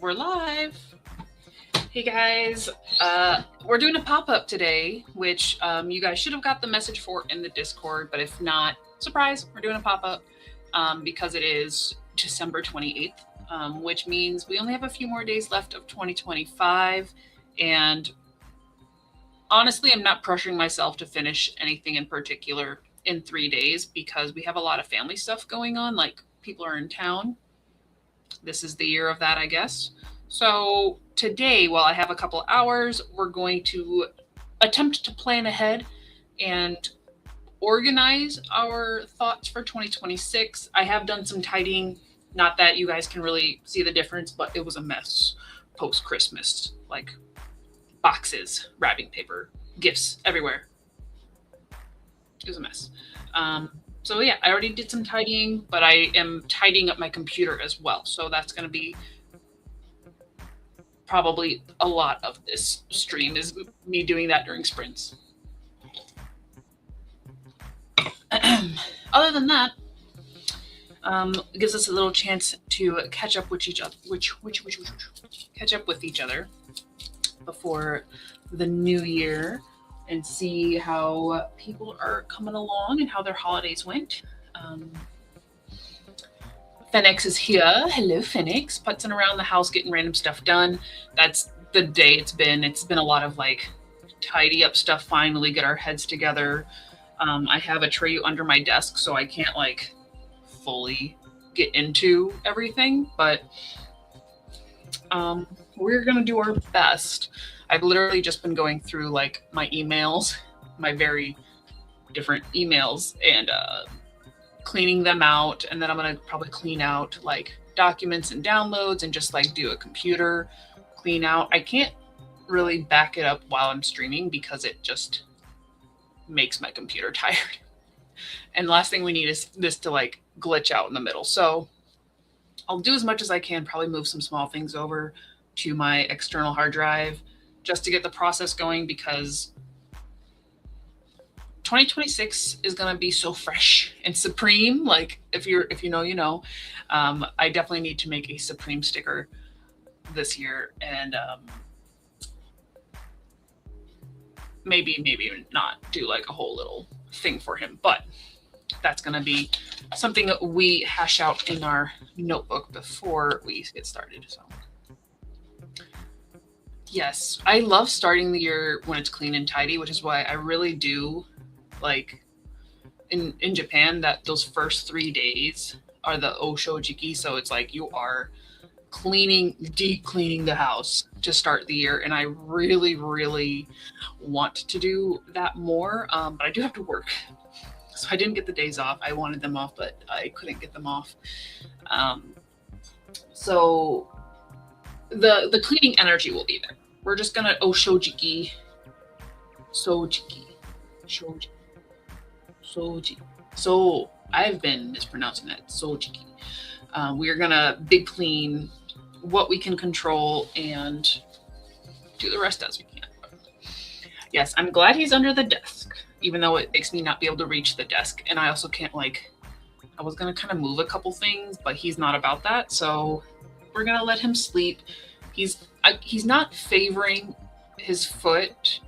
We're live. Hey guys, we're doing a pop-up today, which you guys should have got the message for in the Discord, but if not, surprise, we're doing a pop-up because it is December 28th, which means we only have a few more days left of 2025, and honestly, I'm not pressuring myself to finish anything in particular in 3 days because we have a lot of family stuff going on, like people are in town. This is the year of that, I guess. So today, while I have a couple hours, we're going to attempt to plan ahead and organize our thoughts for 2026. I have done some tidying, not that you guys can really see the difference, but it was a mess post Christmas, like boxes, wrapping paper, gifts everywhere. It was a mess. So yeah, I already did some tidying, but I am tidying up my computer as well. So that's going to be probably a lot of this stream is me doing that during sprints. Other than that, it gives us a little chance to catch up with each other, catch up with each other before the new year and see how people are coming along and how their holidays went. Phoenix is here. Hello, Phoenix. Putzing around the house, getting random stuff done. That's the day it's been. It's been a lot of like tidy up stuff, finally get our heads together. I have a tray under my desk, so I can't like fully get into everything, but we're gonna do our best. I've literally just been going through like my emails, my very different emails, and cleaning them out. And then I'm gonna probably clean out like documents and downloads and just like do a computer clean out. I can't really back it up while I'm streaming because it just makes my computer tired. And the last thing we need is this to like glitch out in the middle. So I'll do as much as I can, probably move some small things over to my external hard drive just to get the process going, because 2026 is going to be so fresh and supreme. Like if you know, you know. I definitely need to make a Supreme sticker this year, and maybe not do like a whole little thing for him, but that's going to be something that we hash out in our notebook before we get started. So yes, I love starting the year when it's clean and tidy, which is why I really do like in Japan that those first 3 days are the oshojiki. So it's like you are deep cleaning the house to start the year. And I really, really want to do that more. But I do have to work. So I didn't get the days off. I wanted them off, but I couldn't get them off. So the cleaning energy will be there. We're just gonna oshojiki, sojiki, shoji, soji. So I've been mispronouncing that, sojiki. We're gonna big clean what we can control and do the rest as we can. Yes, I'm glad he's under the desk, even though it makes me not be able to reach the desk. And I also can't like, I was gonna kind of move a couple things, but he's not about that. So we're gonna let him sleep. He's not favoring his foot,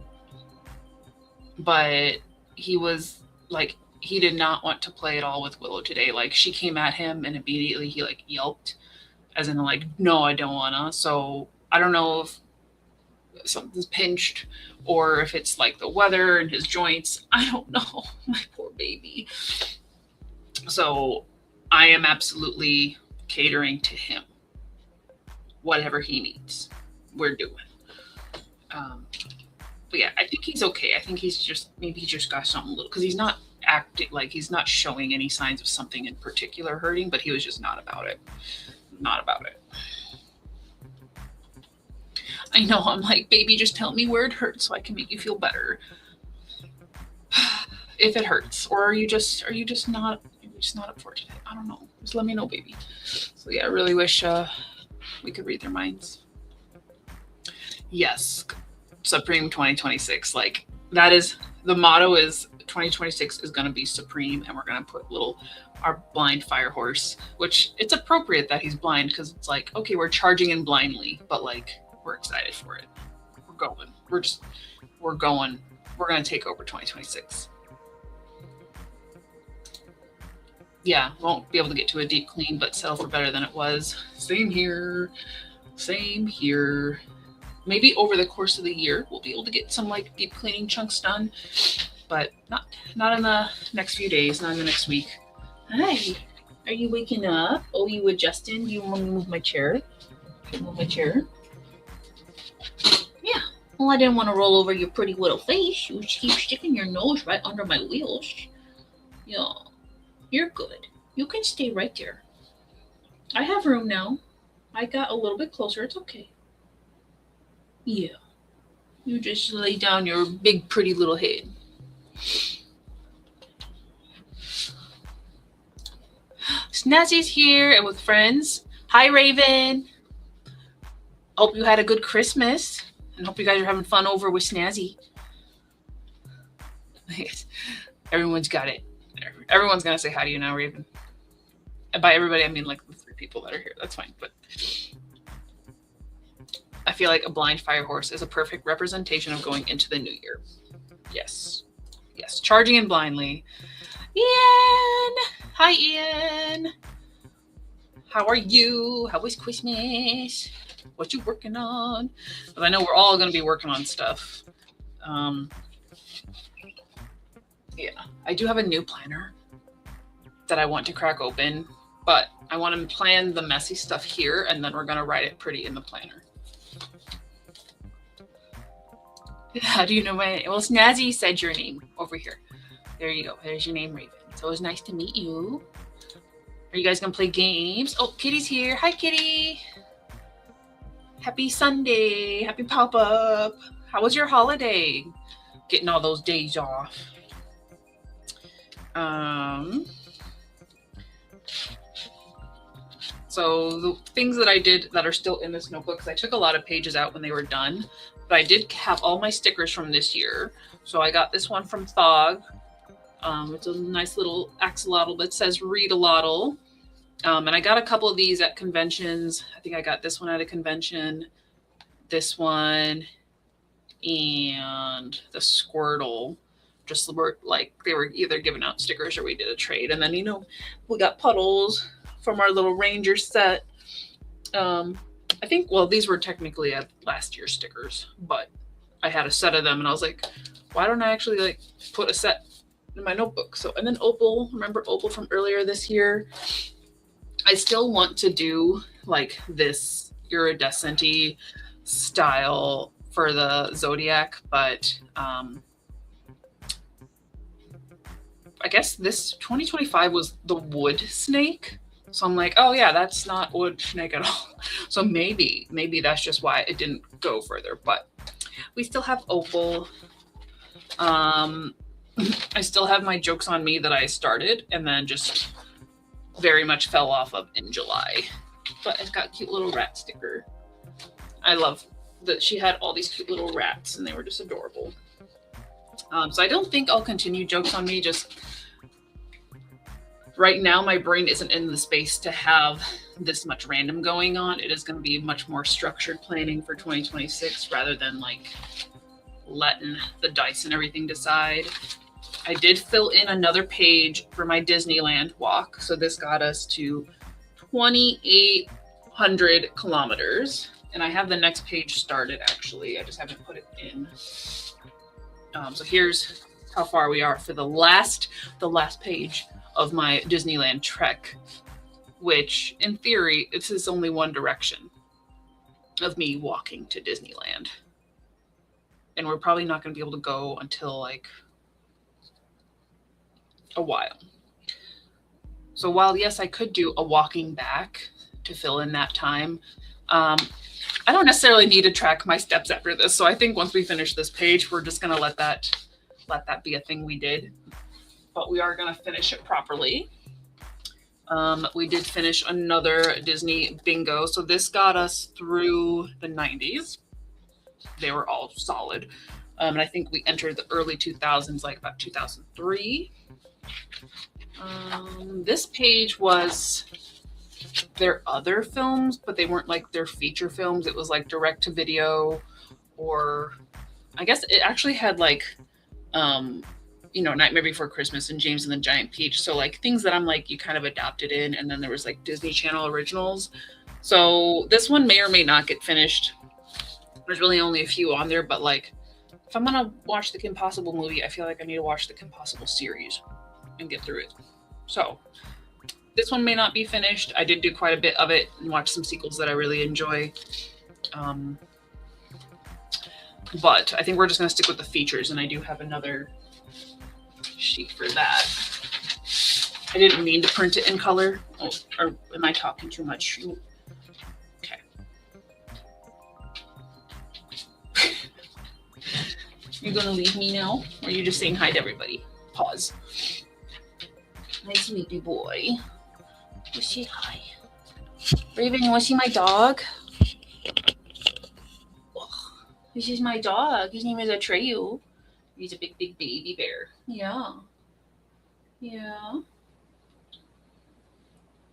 but he was like, he did not want to play at all with Willow today. Like she came at him and immediately he like yelped, as in like, no, I don't wanna. So I don't know if something's pinched or if it's like the weather and his joints. I don't know. My poor baby. So I am absolutely catering to him. Whatever he needs, we're doing. But yeah, I think he's okay. I think he's just, maybe he just got something little, because he's not acting like, he's not showing any signs of something in particular hurting, but he was just not about it. Not about it. I know, I'm like, baby, just tell me where it hurts so I can make you feel better. If it hurts, or are you just not up for it today? I don't know. Just let me know, baby. So yeah, I really wish we could read their minds. Yes, Supreme 2026. Like that is the motto is 2026 is going to be supreme, and we're going to put our blind fire horse, which it's appropriate that he's blind because it's like, okay, we're charging in blindly, but like we're excited for it. We're going. We're going. We're going to take over 2026. Yeah, won't be able to get to a deep clean, but settle for better than it was. Same here. Same here. Maybe over the course of the year, we'll be able to get some like deep cleaning chunks done, but not in the next few days, not in the next week. Hi, are you waking up? Oh, you adjusting? You want me to move my chair? Can I move my chair? Yeah. Well, I didn't want to roll over your pretty little face. You keep sticking your nose right under my wheels. Yeah. You're good. You can stay right there. I have room now. I got a little bit closer. It's okay. Yeah. You just lay down your big, pretty little head. Snazzy's here and with friends. Hi, Raven. Hope you had a good Christmas and hope you guys are having fun over with Snazzy. Everyone's got it. Everyone's going to say hi to you now, Raven. And by everybody, I mean like the 3 people that are here. That's fine. But I feel like a blind fire horse is a perfect representation of going into the new year. Yes. Yes. Charging in blindly. Ian! Hi, Ian. How are you? How was Christmas? What you working on? But I know we're all going to be working on stuff. Yeah. I do have a new planner that I want to crack open, but I want to plan the messy stuff here, and then we're going to write it pretty in the planner. How do you know my name? Well, Snazzy said your name over here. There you go. There's your name, Raven. It's always nice to meet you. Are you guys going to play games? Oh, Kitty's here. Hi, Kitty. Happy Sunday. Happy pop-up. How was your holiday? Getting all those days off. So the things that I did that are still in this notebook, because I took a lot of pages out when they were done, but I did have all my stickers from this year. So I got this one from Thog. It's a nice little axolotl that says read a lotl. And I got a couple of these at conventions. I think I got this one at a convention, this one, and the Squirtle. Just were like they were either giving out stickers or we did a trade. And then, you know, we got Puddles from our little Ranger set. I think, well, these were technically last year's stickers, but I had a set of them and I was like, why don't I actually like put a set in my notebook? So, and then Opal, remember Opal from earlier this year? I still want to do like this iridescent-y style for the Zodiac, but I guess this 2025 was the wood snake. So I'm like, oh yeah, that's not wood snake at all. So maybe that's just why it didn't go further, but we still have Opal. I still have my Jokes on Me that I started and then just very much fell off of in July, but it's got a cute little rat sticker. I love that she had all these cute little rats and they were just adorable. So I don't think I'll continue Jokes on Me. Just right now, my brain isn't in the space to have this much random going on. It is going to be much more structured planning for 2026 rather than like letting the dice and everything decide. I did fill in another page for my Disneyland walk. So this got us to 2,800 kilometers. And I have the next page started, actually. I just haven't put it in. So here's how far we are for the last page of my Disneyland trek, which in theory, this is only one direction of me walking to Disneyland. And we're probably not going to be able to go until like a while. So while yes, I could do a walking back to fill in that time, I don't necessarily need to track my steps after this. So I think once we finish this page, we're just going to let that be a thing we did. But we are going to finish it properly. We did finish another Disney bingo. So this got us through the 90s. They were all solid. And I think we entered the early 2000s, like about 2003. This page was their other films, but they weren't like their feature films. It was like direct to video, or I guess it actually had like, Nightmare Before Christmas and James and the Giant Peach. So like things that I'm like you kind of adopted in, and then there was like Disney Channel originals. So this one may or may not get finished. There's really only a few on there, but like if I'm gonna watch the Kim Possible movie, I feel like I need to watch the Kim Possible series and get through it. So this one may not be finished. I did do quite a bit of it and watch some sequels that I really enjoy. But I think we're just going to stick with the features, and I do have another sheet for that. I didn't mean to print it in color. Oh, or am I talking too much? Okay. You're going to leave me now? Or are you just saying hi to everybody? Pause. My sleepy boy. You say hi. Raven, you want to see my dog? This is my dog. His name is Atreyu. He's a big, big baby bear. Yeah. Yeah.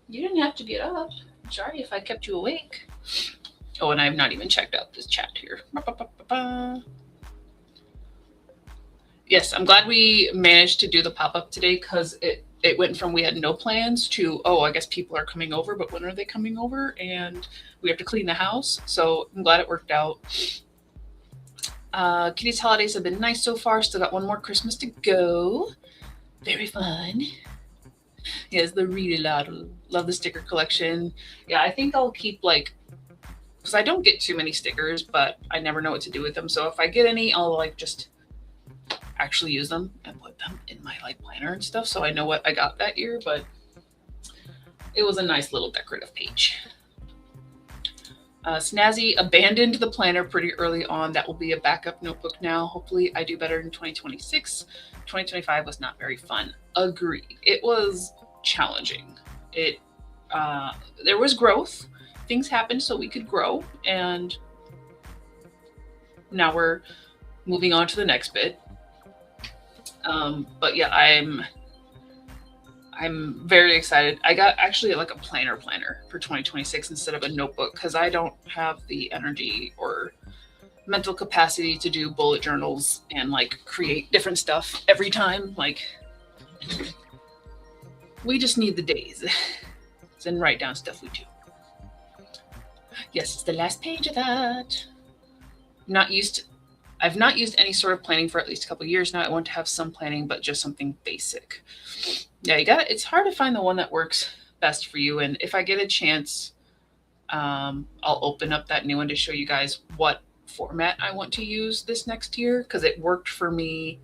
You didn't have to get up. I'm sorry if I kept you awake. Oh, and I have not even checked out this chat here. Yes, I'm glad we managed to do the pop-up today, because it went from we had no plans to, oh, I guess people are coming over, but when are they coming over? And we have to clean the house. So I'm glad it worked out. Kitty's holidays have been nice so far. Still got one more Christmas to go. Very fun. Yes, the read aloud. Love the sticker collection. Yeah, I think I'll keep because I don't get too many stickers, but I never know what to do with them. So if I get any, I'll just actually use them and put them in my planner and stuff, so I know what I got that year. But it was a nice little decorative page. Snazzy abandoned the planner pretty early on. That will be a backup notebook now. Hopefully I do better in 2026. 2025 was not very fun. Agreed. It was challenging. There was growth. Things happened so we could grow, and now we're moving on to the next bit. But yeah, I'm very excited. I got actually a planner for 2026 instead of a notebook, because I don't have the energy or mental capacity to do bullet journals and create different stuff every time. We just need the days and write down stuff we do. Yes, it's the last page of that. I've not used any sort of planning for at least a couple of years now. I want to have some planning, but just something basic. Yeah, it's hard to find the one that works best for you. And if I get a chance, I'll open up that new one to show you guys what format I want to use this next year, because it worked for me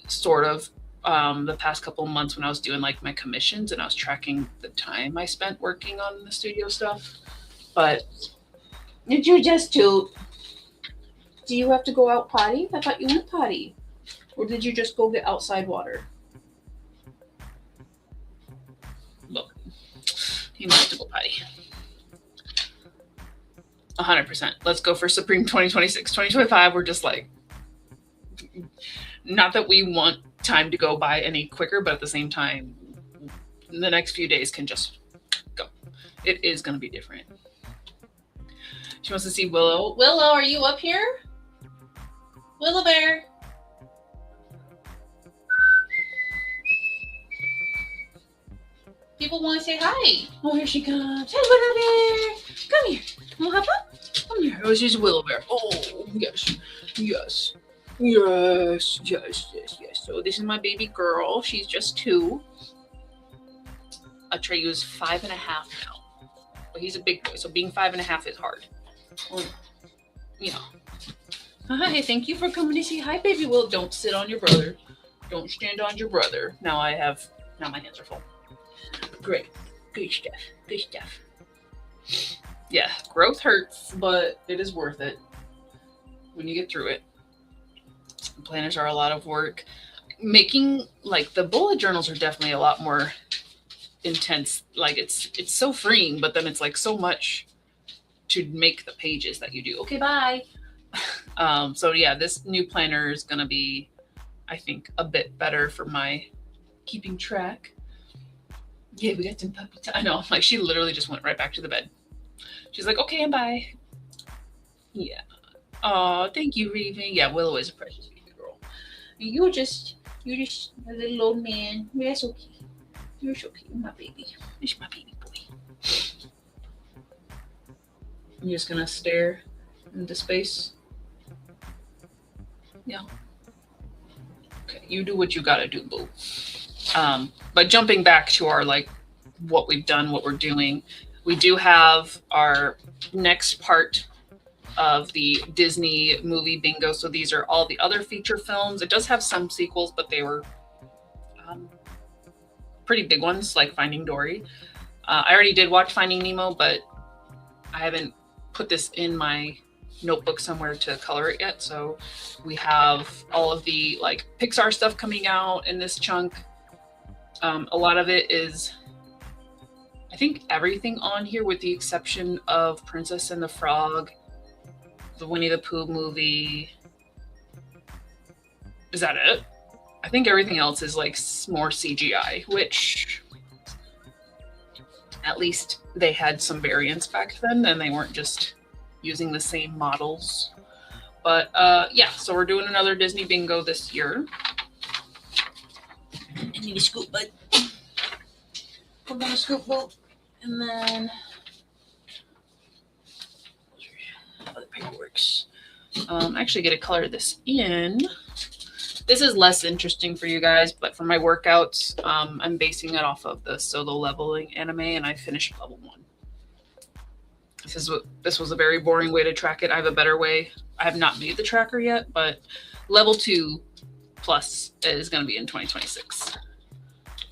sort of the past couple of months when I was doing my commissions and I was tracking the time I spent working on the studio stuff. But did you just toot? Do you have to go out potty? I thought you went potty. Or did you just go get outside water? Look, he might have to go potty. 100%. Let's go for Supreme 2026. 2025, we're just not that we want time to go by any quicker, but at the same time, the next few days can just go. It is going to be different. She wants to see Willow. Willow, are you up here? Willow Bear. People want to say hi. Oh, here she comes. Hey, Willow Bear. Come here. Want to hop up? Come here. Oh, she's Willow Bear. Oh, yes. Yes. Yes. Yes. Yes. Yes. So this is my baby girl. She's just 2. Atreyu is 5.5 now. But he's a big boy, so being 5.5 is hard. Hi, thank you for coming to say hi, baby. Will, don't sit on your brother. Don't stand on your brother. Now my hands are full. Great. Good stuff. Good stuff. Yeah, growth hurts, but it is worth it when you get through it. Planners are a lot of work. Making the bullet journals are definitely a lot more intense. It's so freeing, but then it's so much to make the pages that you do. Okay, bye. So yeah, this new planner is gonna be, I think, a bit better for my keeping track. Yeah, we got some puppy time. I know, like she literally just went right back to the bed. She's like, okay, and bye. Yeah. Oh, thank you, Raven. Yeah, Willow is a precious baby girl. You're just a little old man. That's okay. You're so cute, my baby. It's my baby boy. You're just gonna stare into space. Yeah. Okay, you do what you gotta do, boo. But jumping back to our what we've done, what we're doing, we do have our next part of the Disney movie bingo. So these are all the other feature films. It does have some sequels, but they were pretty big ones, like Finding Dory. I already did watch Finding Nemo, but I haven't put this in my notebook somewhere to color it yet. So we have all of the Pixar stuff coming out in this chunk. A lot of it is, I think, everything on here with the exception of Princess and the Frog, the Winnie the Pooh movie. Is that it? I think everything else is more CGI, which at least they had some variants back then and they weren't just using the same models. But yeah, so we're doing another Disney bingo this year. I need a scoop, bud. We're gonna scoop both, and then other paperworks. Actually, get to color this in. This is less interesting for you guys, but for my workouts, I'm basing it off of the solo leveling anime, and I finished level 1. This was a very boring way to track it. I have a better way. I have not made the tracker yet, but level 2 plus is going to be in 2026.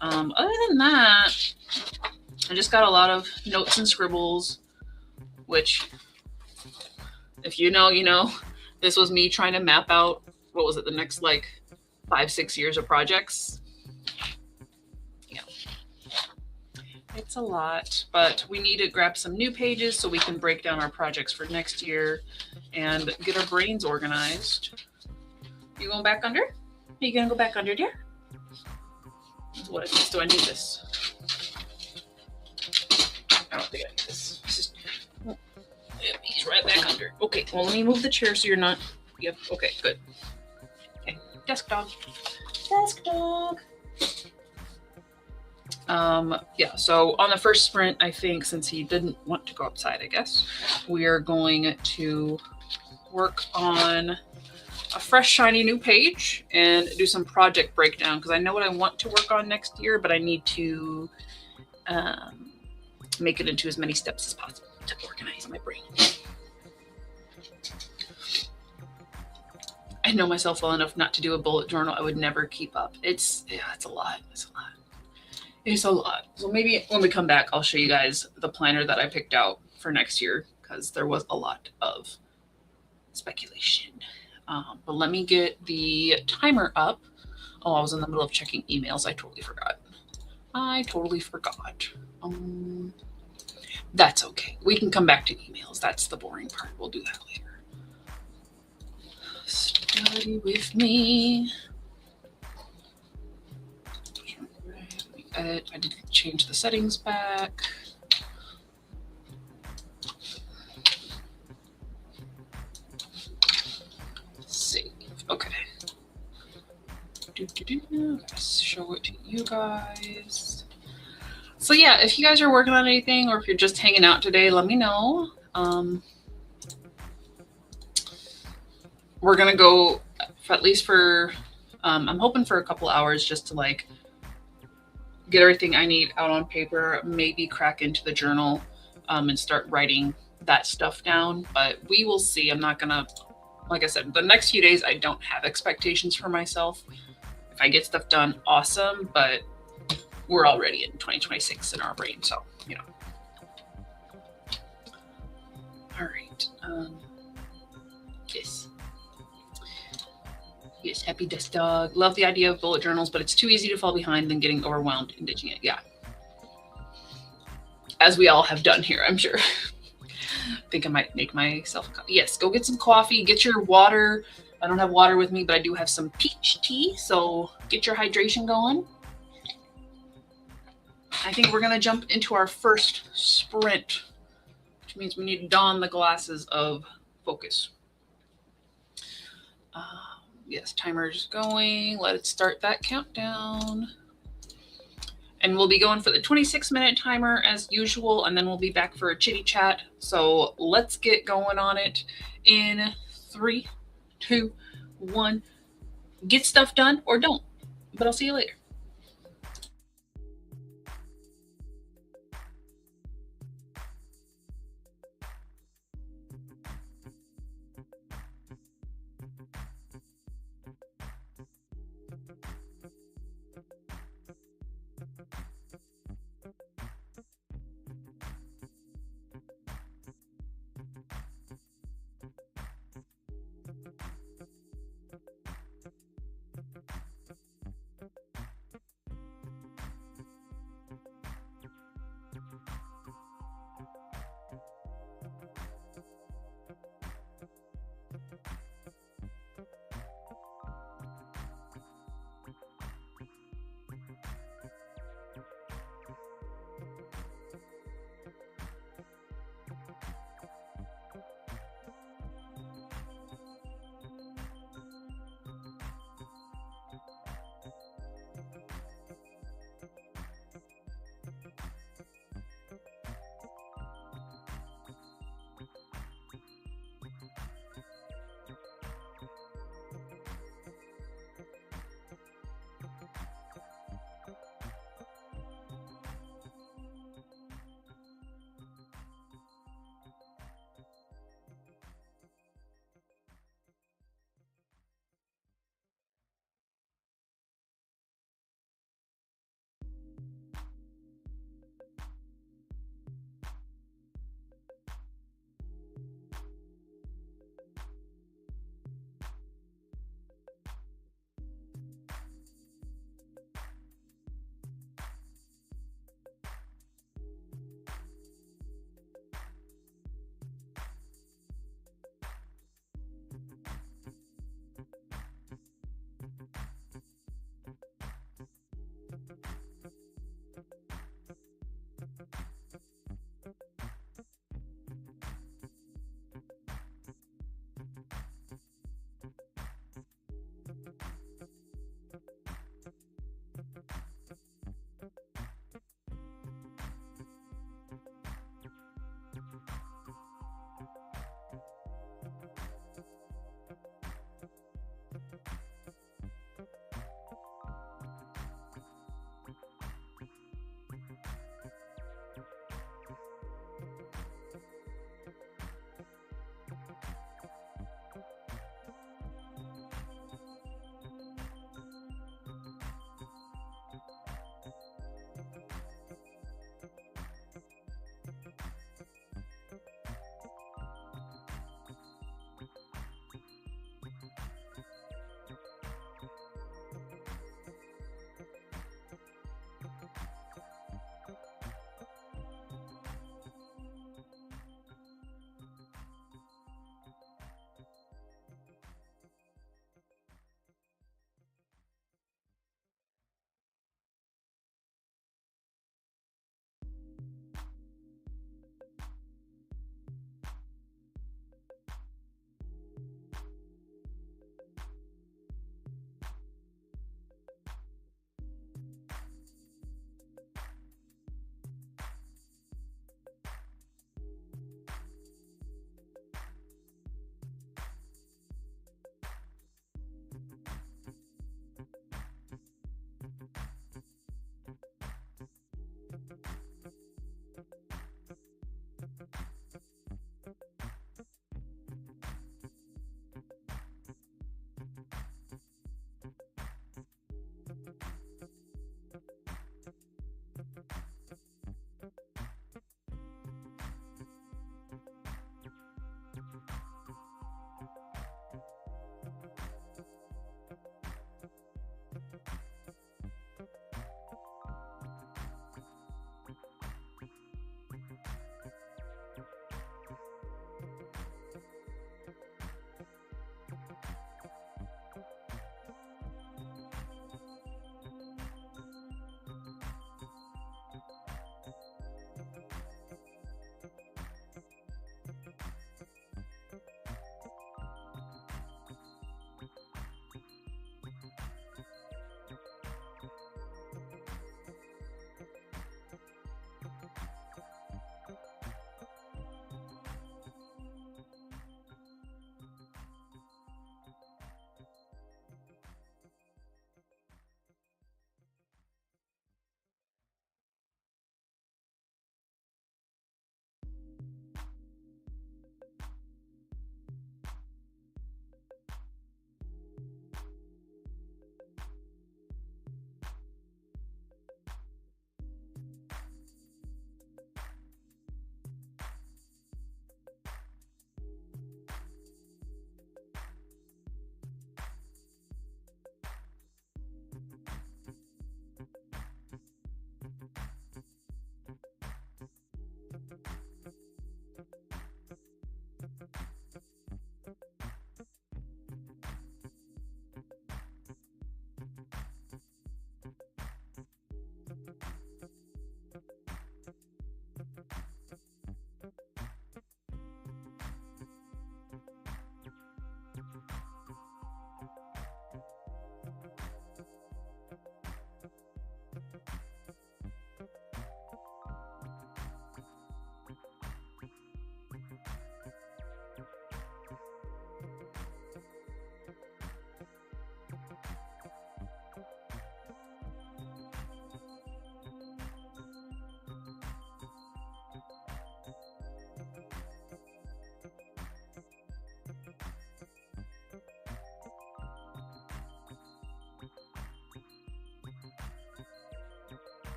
Other than that, I just got a lot of notes and scribbles, which, if you know, you know. This was me trying to map out, what was it, the next 5-6 years of projects. Yeah, it's a lot, but we need to grab some new pages so we can break down our projects for next year and get our brains organized. You going back under? Are you gonna go back under, dear? What is, do I need this? I don't think I need this. He's right back under. Okay, well, let me move the chair so you're not. Yep, okay, good. Okay, desk dog. Desk dog. Yeah, so on the first sprint, I think, since he didn't want to go outside, I guess, we are going to work on a fresh, shiny new page and do some project breakdown, because I know what I want to work on next year, but I need to make it into as many steps as possible to organize my brain. I know myself well enough not to do a bullet journal. I would never keep up. It's a lot. It's a lot. So maybe when we come back, I'll show you guys the planner that I picked out for next year, because there was a lot of speculation. But let me get the timer up. Oh, I was in the middle of checking emails. I totally forgot. That's okay. We can come back to emails. That's the boring part. We'll do that later. Study with me. I did change the settings back. Save. Okay. Let's show it to you guys. So yeah, if you guys are working on anything or if you're just hanging out today, let me know. We're gonna go at least for, I'm hoping for a couple hours just to get everything I need out on paper, maybe crack into the journal and start writing that stuff down. But we will see. I'm not gonna, like I said, the next few days I don't have expectations for myself. If I get stuff done, awesome, but we're already in 2026 in our brain, so you know. All right. Yes, happy desk dog. Love the idea of bullet journals, but it's too easy to fall behind than getting overwhelmed and ditching it. Yeah. As we all have done here, I'm sure. think I might make myself a coffee. Yes, go get some coffee, get your water. I don't have water with me, but I do have some peach tea, so get your hydration going. I think we're gonna jump into our first sprint, which means we need to don the glasses of focus. Yes, timer's going. Let it start that countdown. And we'll be going for the 26-minute timer as usual, and then we'll be back for a chitty chat. So let's get going on it in 3, 2, 1. Get stuff done or don't, but I'll see you later.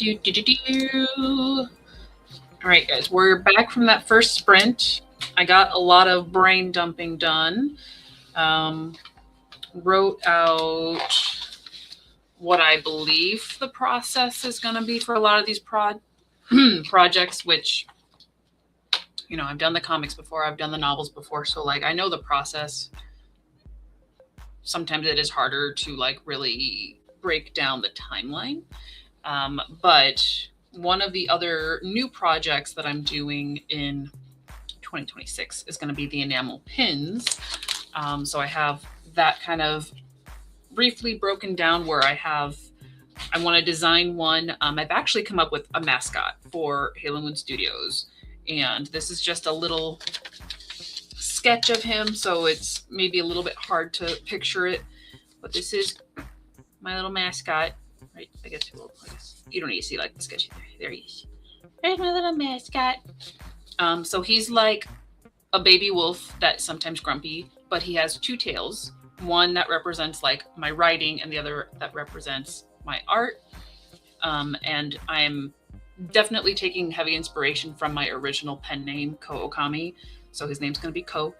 All right, guys, we're back from that first sprint. I got a lot of brain dumping done. Wrote out what I believe the process is going to be for a lot of these projects, which, you know, I've done the comics before, I've done the novels before, so like I know the process. Sometimes it is harder to like really break down the timeline. But one of the other new projects that I'm doing in 2026 is going to be the enamel pins. So I have that kind of briefly broken down where I want to design one. I've actually come up with a mascot for Halo Moon Studios, and this is just a little sketch of him, so it's maybe a little bit hard to picture it, but this is my little mascot. Right, I guess you don't need to see like the sketch. There he is. There's my little mascot. So he's like a baby wolf that's sometimes grumpy, but he has two tails. One that represents like my writing, and the other that represents my art. And I'm definitely taking heavy inspiration from my original pen name, Ko Okami. So his name's going to be Ko.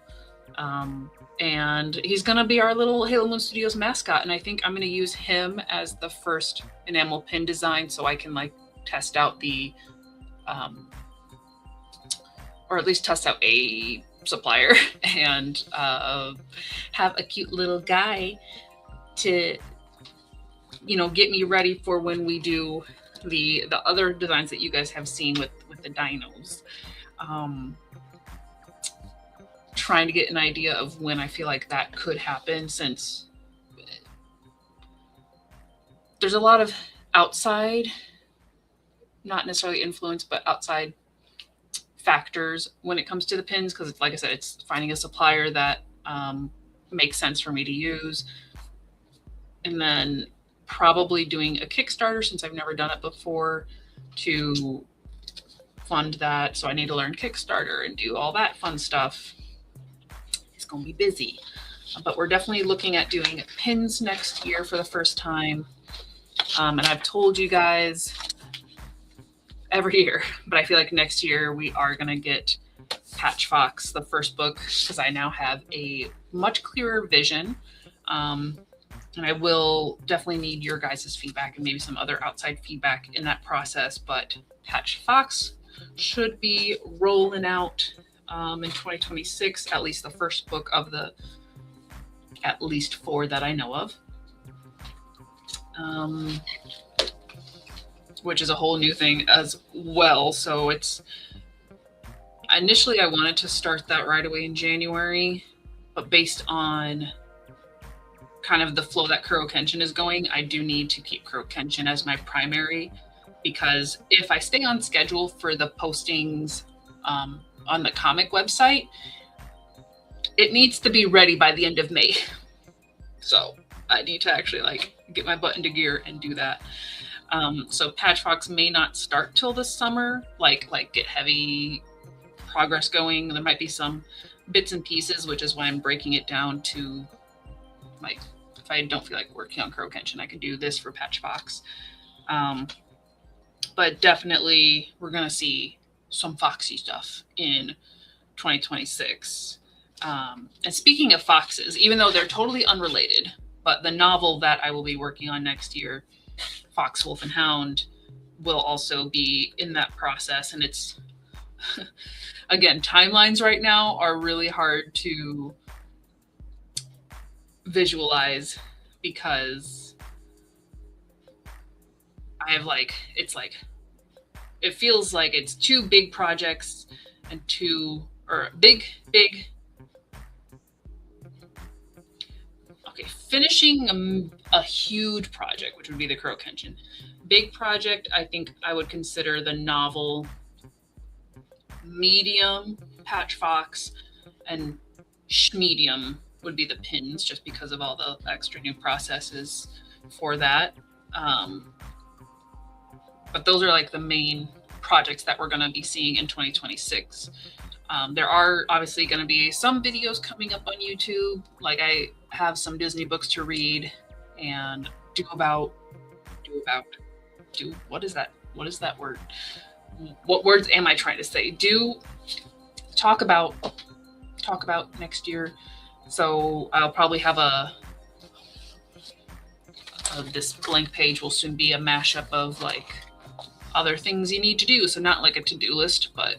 And he's going to be our little Halo Moon Studios mascot. And I think I'm going to use him as the first enamel pin design so I can like test out the, or at least test out a supplier and have a cute little guy to, you know, get me ready for when we do the other designs that you guys have seen with the dinos. Trying to get an idea of when I feel like that could happen, since there's a lot of outside, not necessarily influence, but outside factors when it comes to the pins, because like I said, it's finding a supplier that makes sense for me to use, and then probably doing a Kickstarter, since I've never done it before, to fund that. So I need to learn Kickstarter and do all that fun stuff. It's going to be busy, but we're definitely looking at doing pins next year for the first time. And I've told you guys every year, but I feel like next year we are going to get Patch Fox, the first book, because I now have a much clearer vision. And I will definitely need your guys' feedback and maybe some other outside feedback in that process. But Patch Fox should be rolling out in 2026, at least the first book of the at least 4 that I know of. Which is a whole new thing as well. So it's initially I wanted to start that right away in January, but based on kind of the flow that Kuro Kenshin is going, I do need to keep Kuro Kenshin as my primary, because if I stay on schedule for the postings on the comic website, it needs to be ready by the end of May. So I need to actually like get my butt into gear and do that. So Patch Fox may not start till the summer, like get heavy progress going. There might be some bits and pieces, which is why I'm breaking it down to, like, if I don't feel like working on Kuro Kenshin, I can do this for Patch Fox. But definitely we're going to see some Foxy stuff in 2026. And speaking of foxes, even though they're totally unrelated, but the novel that I will be working on next year, Fox, Wolf, and Hound, will also be in that process. And it's, again, timelines right now are really hard to visualize, because I have it feels like it's 2 big projects and finishing a huge project, which would be the Kuro Kenshin. Big project, I think I would consider the novel. Medium, Patch Fox, and schmedium would be the pins, just because of all the extra new processes for that. But those are like the main projects that we're going to be seeing in 2026. There are obviously going to be some videos coming up on YouTube. Like, I have some Disney books to read and what is that? what is that word? What words am I trying to say? Talk about next year. So I'll probably have this blank page will soon be a mashup of like other things you need to do. So not like a to-do list, but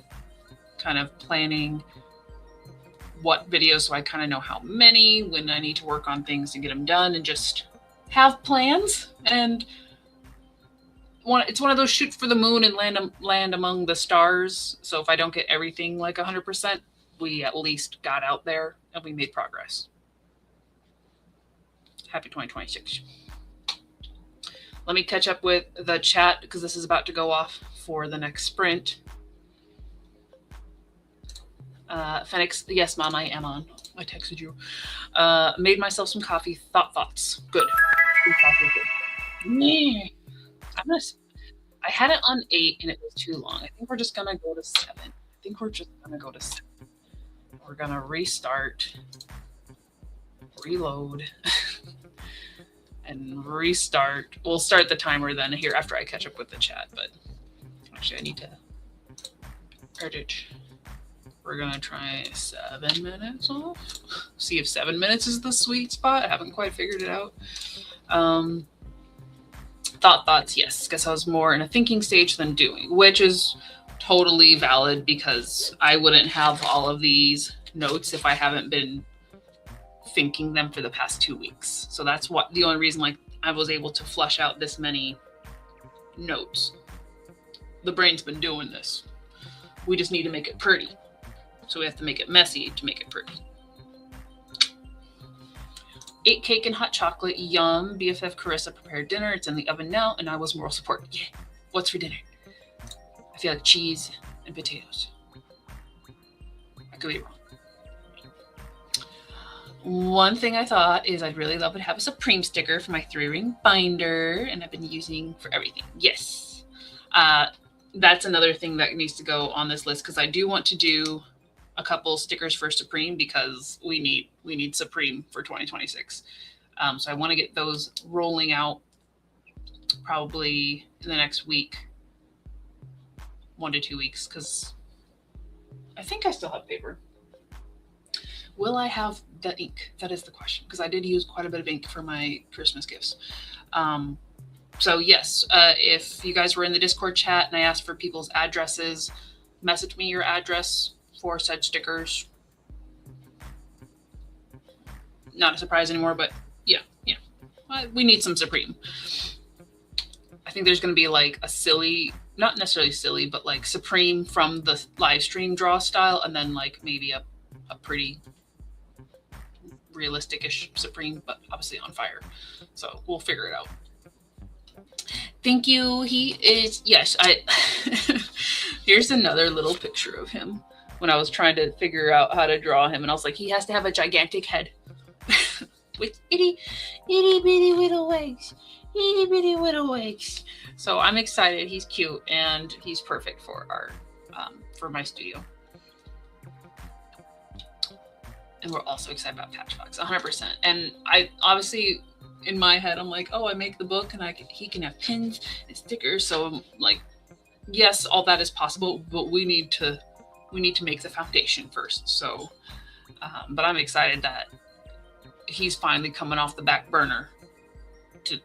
kind of planning what videos, so I kind of know how many, when I need to work on things to get them done, and just have plans. And it's one of those shoot for the moon and land among the stars. So if I don't get everything like 100%, we at least got out there and we made progress. Happy 2026. Let me catch up with the chat because this is about to go off for the next sprint. Phoenix, yes, Mom, I am on. I texted you. Made myself some coffee. Thoughts. Good. I had it on 8 and it was too long. I think we're just gonna go to 7. We're gonna restart, reload, and restart. We'll start the timer then here after I catch up with the chat, but actually I need to edit. We're gonna try 7 minutes off. See if 7 minutes is the sweet spot. I haven't quite figured it out. Thoughts, yes. Guess I was more in a thinking stage than doing, which is totally valid because I wouldn't have all of these notes if I haven't been thinking them for the past 2 weeks. So that's what the only reason like I was able to flush out this many notes. The brain's been doing this. We just need to make it pretty. So we have to make it messy to make it pretty. Ate cake and hot chocolate. Yum. BFF Carissa prepared dinner. It's in the oven now, and I was moral support. Yeah. What's for dinner? I feel like cheese and potatoes. I could be wrong. One thing I thought is I'd really love to have a Supreme sticker for my 3-ring binder, and I've been using for everything. Yes. That's another thing that needs to go on this list because I do want to do a couple stickers for Supreme because we need Supreme for 2026. So I want to get those rolling out probably in the next week, 1 to 2 weeks, because I think I still have paper. Will I have the ink? That is the question, because I did use quite a bit of ink for my Christmas gifts. So yes, if you guys were in the Discord chat and I asked for people's addresses, message me your address for said stickers. Not a surprise anymore, but yeah. We need some Supreme. I think there's going to be like a silly, not necessarily silly, but like Supreme from the live stream draw style, and then like maybe a pretty realistic-ish Supreme, but obviously on fire. So we'll figure it out. Thank you. He is, yes, here's another little picture of him when I was trying to figure out how to draw him, and I was like, he has to have a gigantic head with itty bitty little legs. So I'm excited. He's cute and he's perfect for our for my studio. And we're also excited about Patchbox, 100%. And I obviously, in my head, I'm like, oh, I make the book and he can have pins and stickers. So I'm like, yes, all that is possible, but we need to make the foundation first. So, but I'm excited that he's finally coming off the back burner to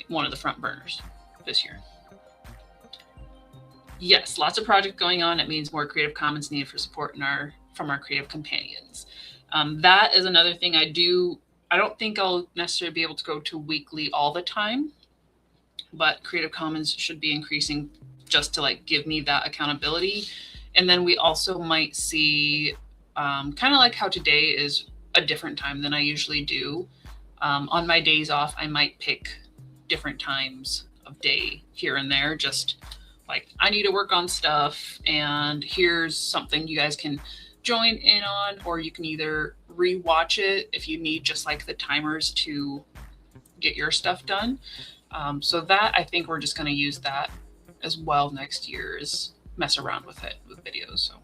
one of the front burners this year. Yes, lots of projects going on. It means more Creative Commons needed for support from our creative companions. That is another thing I don't think I'll necessarily be able to go to weekly all the time, but Creative Commons should be increasing just to like give me that accountability. And then we also might see kind of like how today is a different time than I usually do. On my days off, I might pick different times of day here and there, just like I need to work on stuff and here's something you guys can join in on, or you can either rewatch it if you need just like the timers to get your stuff done. So that, I think we're just going to use that as well next year, is mess around with it with videos. So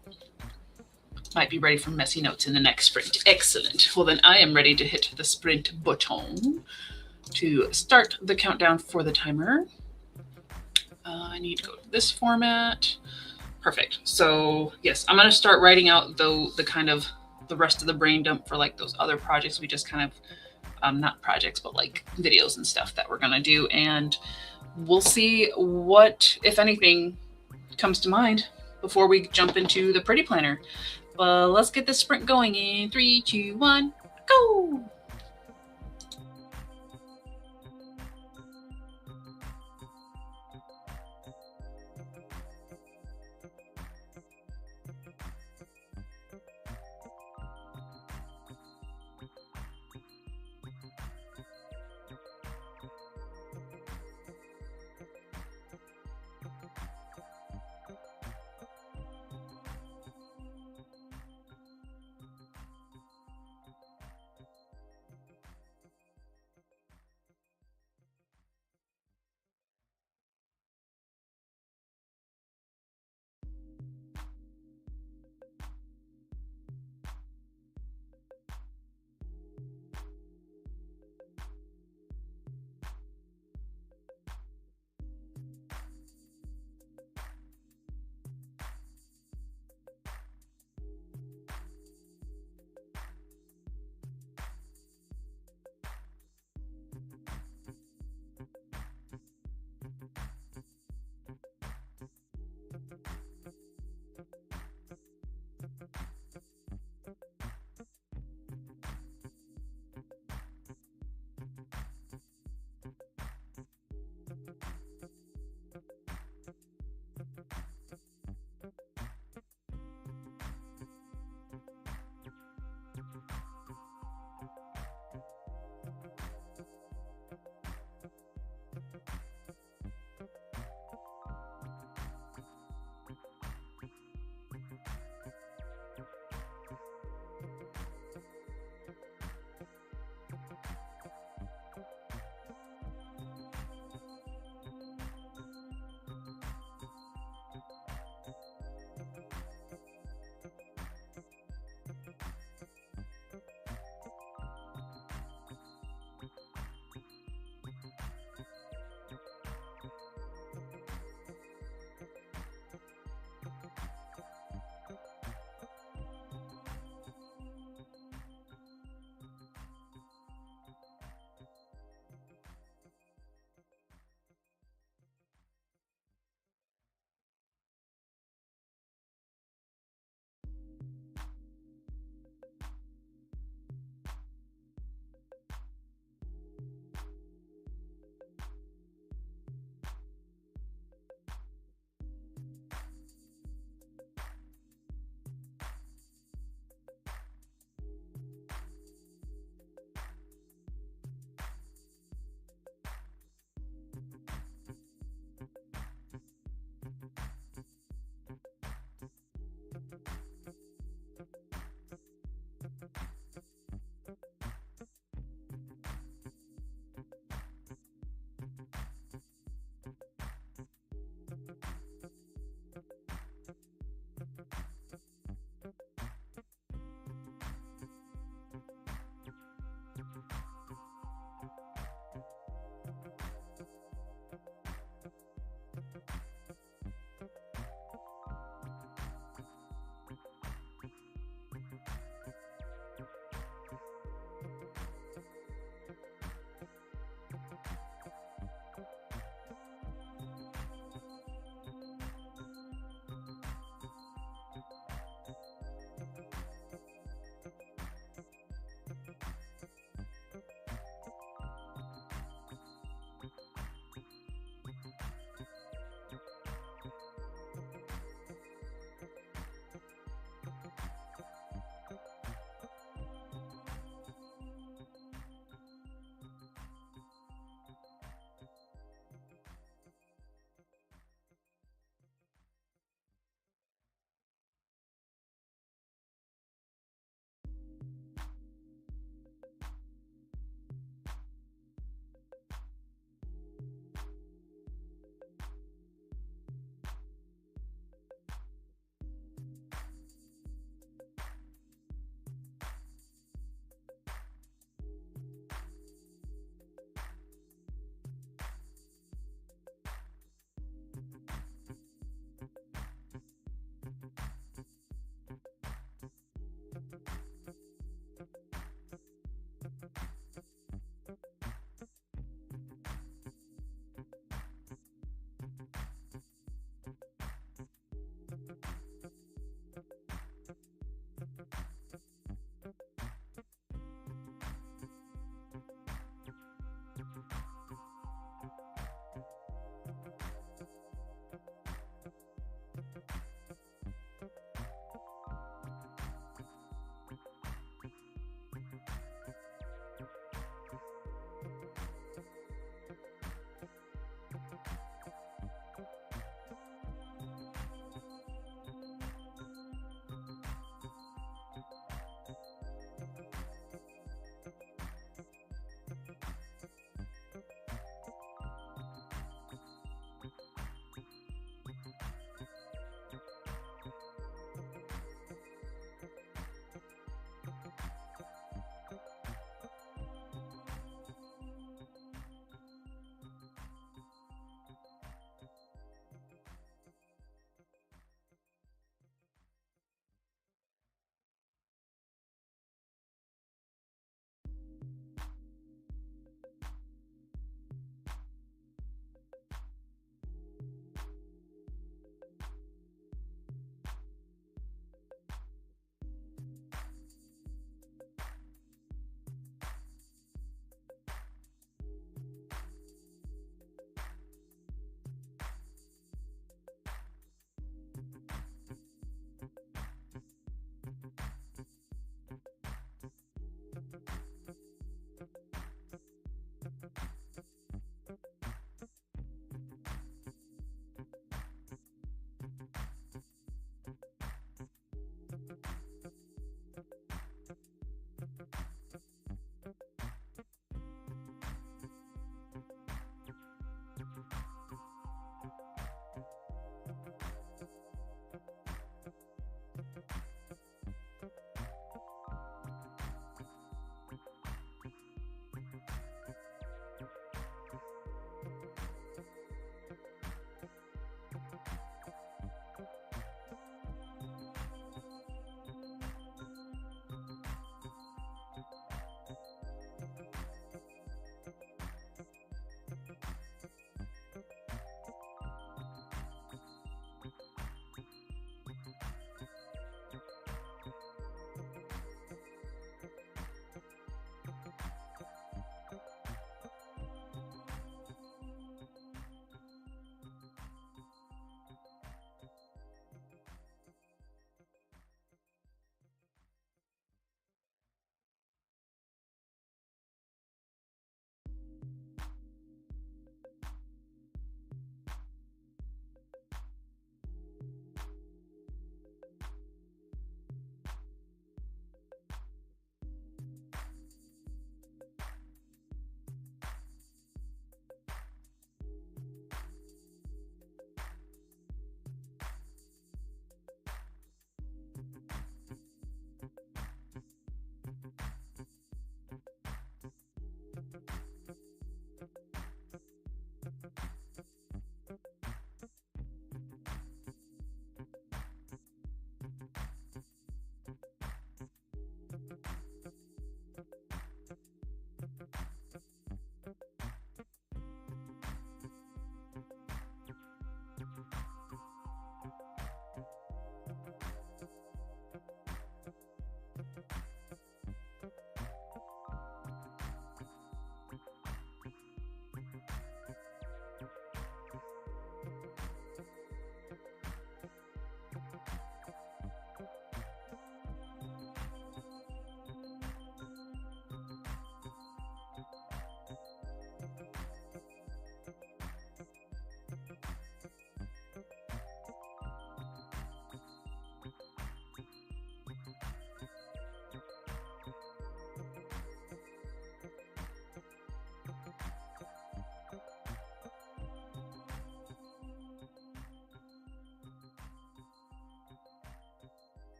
might be ready for messy notes in the next sprint. Excellent. Well, then I am ready to hit the sprint button to start the countdown for the timer. I need to go to this format. Perfect. So yes, I'm going to start writing out the kind of the rest of the brain dump for like those other projects we just kind of not projects, but like videos and stuff that we're going to do. And we'll see what, if anything, comes to mind before we jump into the pretty planner. But let's get this sprint going in 3, 2, 1, go!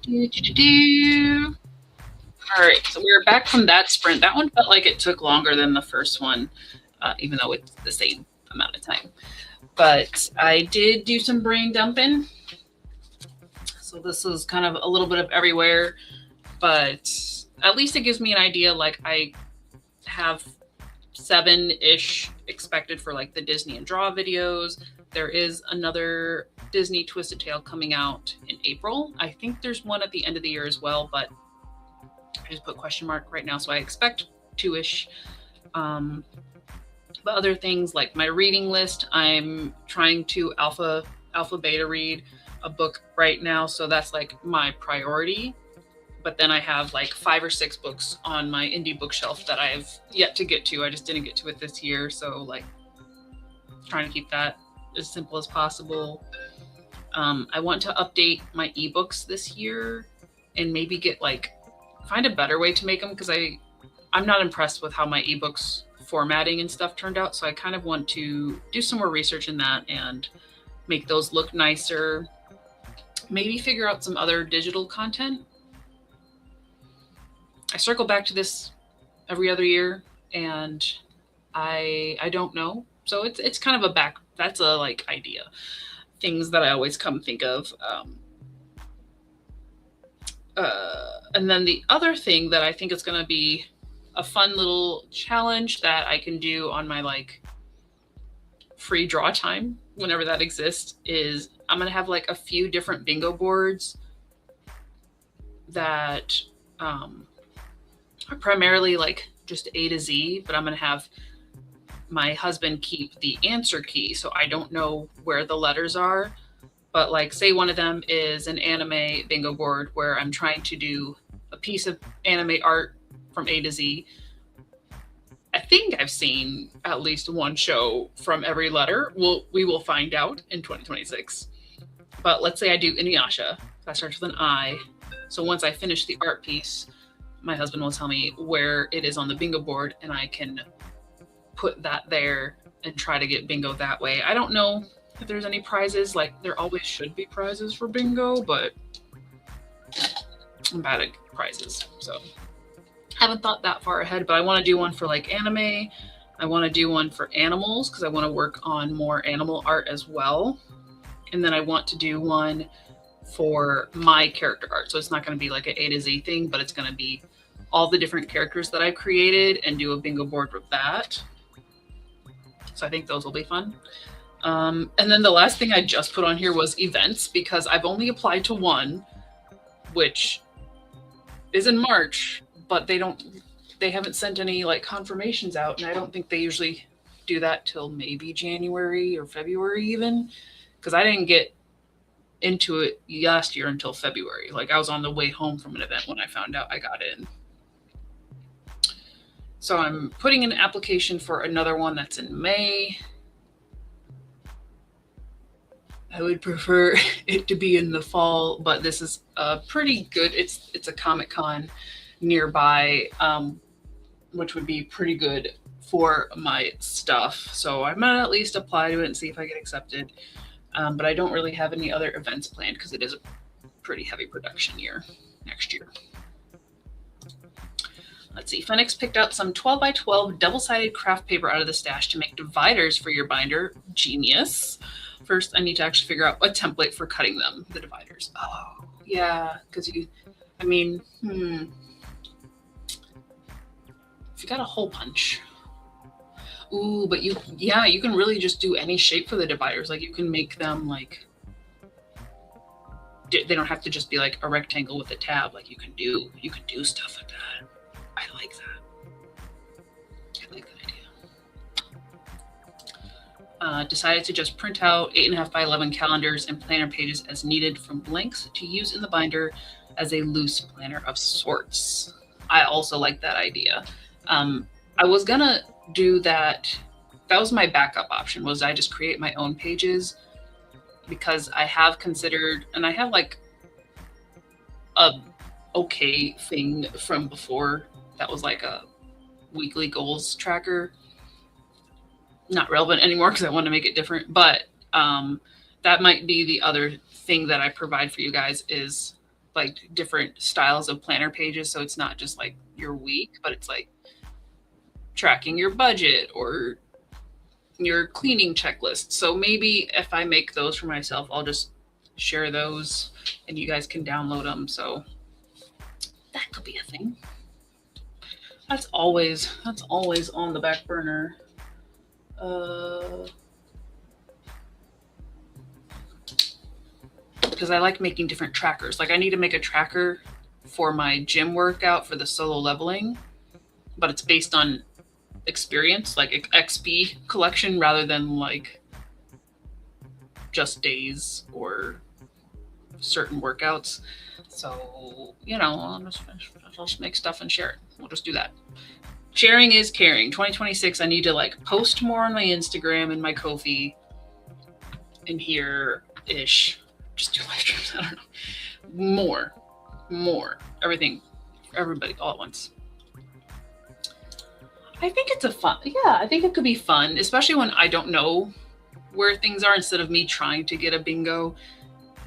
All right, so we're back from that sprint. That one felt like it took longer than the first one, even though it's the same amount of time. But I did do some brain dumping. So this is kind of a little bit of everywhere, but at least it gives me an idea. Like I have 7-ish expected for like the Disney and Draw videos. There is another Disney Twisted Tale coming out in April. I think there's one at the end of the year as well, but I just put question mark right now, so I expect 2-ish. But other things like my reading list, I'm trying to alpha beta read a book right now, so that's like my priority. But then I have like 5 or 6 books on my indie bookshelf that I've yet to get to. I just didn't get to it this year, so like trying to keep that as simple as possible. I want to update my ebooks this year and maybe get like find a better way to make them, because I'm not impressed with how my ebooks formatting and stuff turned out. So I kind of want to do some more research in that and make those look nicer. Maybe figure out some other digital content. I circle back to this every other year, and I don't know. So it's kind of that's a like idea. Things that I always come think of. And then the other thing that I think is going to be a fun little challenge that I can do on my like free draw time, whenever that exists, is I'm going to have like a few different bingo boards that are primarily like just A to Z, but I'm going to have my husband keep the answer key, so I don't know where the letters are. But like, say one of them is an anime bingo board where I'm trying to do a piece of anime art from A to Z. I think I've seen at least one show from every letter. We will find out in 2026. But let's say I do Inuyasha. That starts with an I. So once I finish the art piece, my husband will tell me where it is on the bingo board, and I can put that there and try to get bingo that way. I don't know if there's any prizes. Like, there always should be prizes for bingo, but I'm bad at prizes, so haven't thought that far ahead. But I want to do one for like anime. I want to do one for animals, because I want to work on more animal art as well. And then I want to do one for my character art. So it's not going to be like an A to Z thing, but it's going to be all the different characters that I've created and do a bingo board with that. So I think those will be fun. And then the last thing I just put on here was events, because I've only applied to one, which is in March, but they haven't sent any like confirmations out. And I don't think they usually do that till maybe January or February even, because I didn't get into it last year until February. Like, I was on the way home from an event when I found out I got in. So I'm putting in an application for another one that's in May. I would prefer it to be in the fall, but this is a pretty good, it's a Comic-Con nearby, which would be pretty good for my stuff. So I might at least apply to it and see if I get accepted. But I don't really have any other events planned, because it is a pretty heavy production year next year. Let's see. Phoenix picked out some 12x12 double-sided craft paper out of the stash to make dividers for your binder. Genius. First, I need to actually figure out a template for cutting them, the dividers. Oh, yeah, because if you got a hole punch. Ooh, but you can really just do any shape for the dividers. Like, you can make them like, they don't have to just be like a rectangle with a tab. Like, you can do stuff like that. I like that. I like that idea. Decided to just print out 8.5 by 11 calendars and planner pages as needed from blanks to use in the binder as a loose planner of sorts. I also like that idea. I was gonna do that. That was my backup option, was I just create my own pages, because I have considered, and I have like a okay thing from before that was like a weekly goals tracker. Not relevant anymore because I want to make it different, but that might be the other thing that I provide for you guys, is like different styles of planner pages, so it's not just like your week, but it's like tracking your budget or your cleaning checklist. So maybe if I make those for myself, I'll just share those and you guys can download them. So that could be a thing. That's always on the back burner. Because I like making different trackers. Like I need to make a tracker for my gym workout for the solo leveling, but it's based on experience, like XP collection, rather than like just days or certain workouts. So, you know, I'll just make stuff and share it. We'll just do that. Sharing is caring. 2026, I need to like post more on my Instagram and my Ko-fi in here-ish. Just do live streams. I don't know. More. Everything. Everybody all at once. I think it's I think it could be fun, especially when I don't know where things are. Instead of me trying to get a bingo,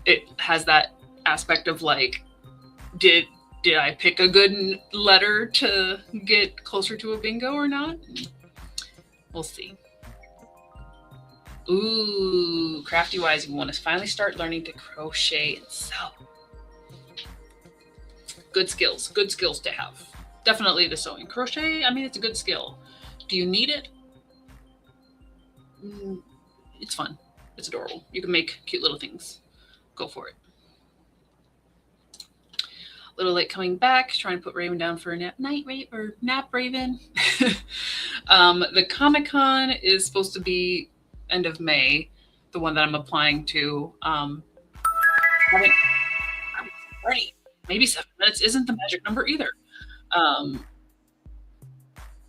it has that aspect of like, did I pick a good letter to get closer to a bingo or not? We'll see. Ooh, crafty wise, you want to finally start learning to crochet and sew. Good skills to have. Definitely the sewing. Crochet, I mean, it's a good skill. Do you need it? It's fun. It's adorable. You can make cute little things. Go for it. A little late coming back. Trying to put Raven down for a nap. Nap Raven. The Comic-Con is supposed to be end of May. The one that I'm applying to. Maybe 7 minutes isn't the magic number either.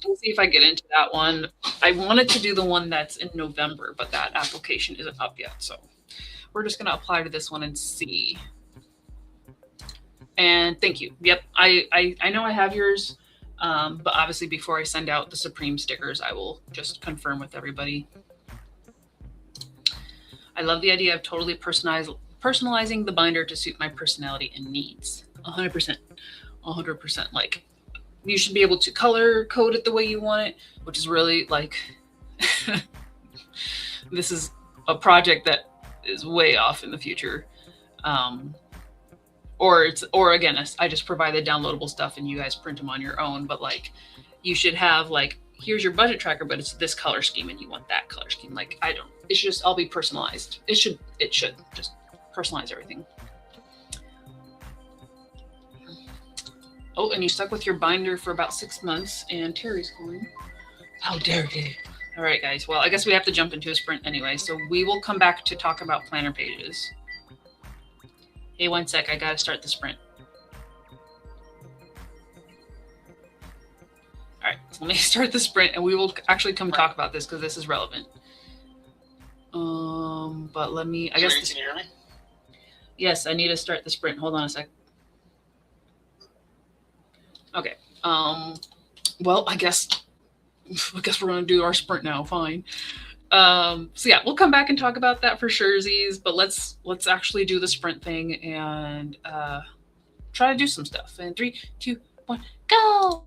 We'll see if I get into that one. I wanted to do the one that's in November, but that application isn't up yet. So we're just going to apply to this one and see. And thank you. Yep, I know I have yours, but obviously before I send out the Supreme stickers, I will just confirm with everybody. I love the idea of totally personalizing the binder to suit my personality and needs. 100%. Like, you should be able to color code it the way you want it, which is really like, this is a project that is way off in the future. Or again, I just provide the downloadable stuff and you guys print them on your own. But like, you should have like, here's your budget tracker, but it's this color scheme and you want that color scheme. Like, it should just all be personalized. It should just personalize everything. Oh, and you stuck with your binder for about 6 months, and Terry's calling. How dare you? All right, guys. Well, I guess we have to jump into a sprint anyway, so we will come back to talk about planner pages. Hey, 1 sec. I got to start the sprint. All right, so let me start the sprint, and we will actually come talk about this because this is relevant. But let me, I guess. Can you hear me? Yes, I need to start the sprint. Hold on a sec. Okay. Well, I guess we're gonna do our sprint now. Fine. So yeah, we'll come back and talk about that for surezies, but let's actually do the sprint thing and try to do some stuff. And 3, 2, 1, go!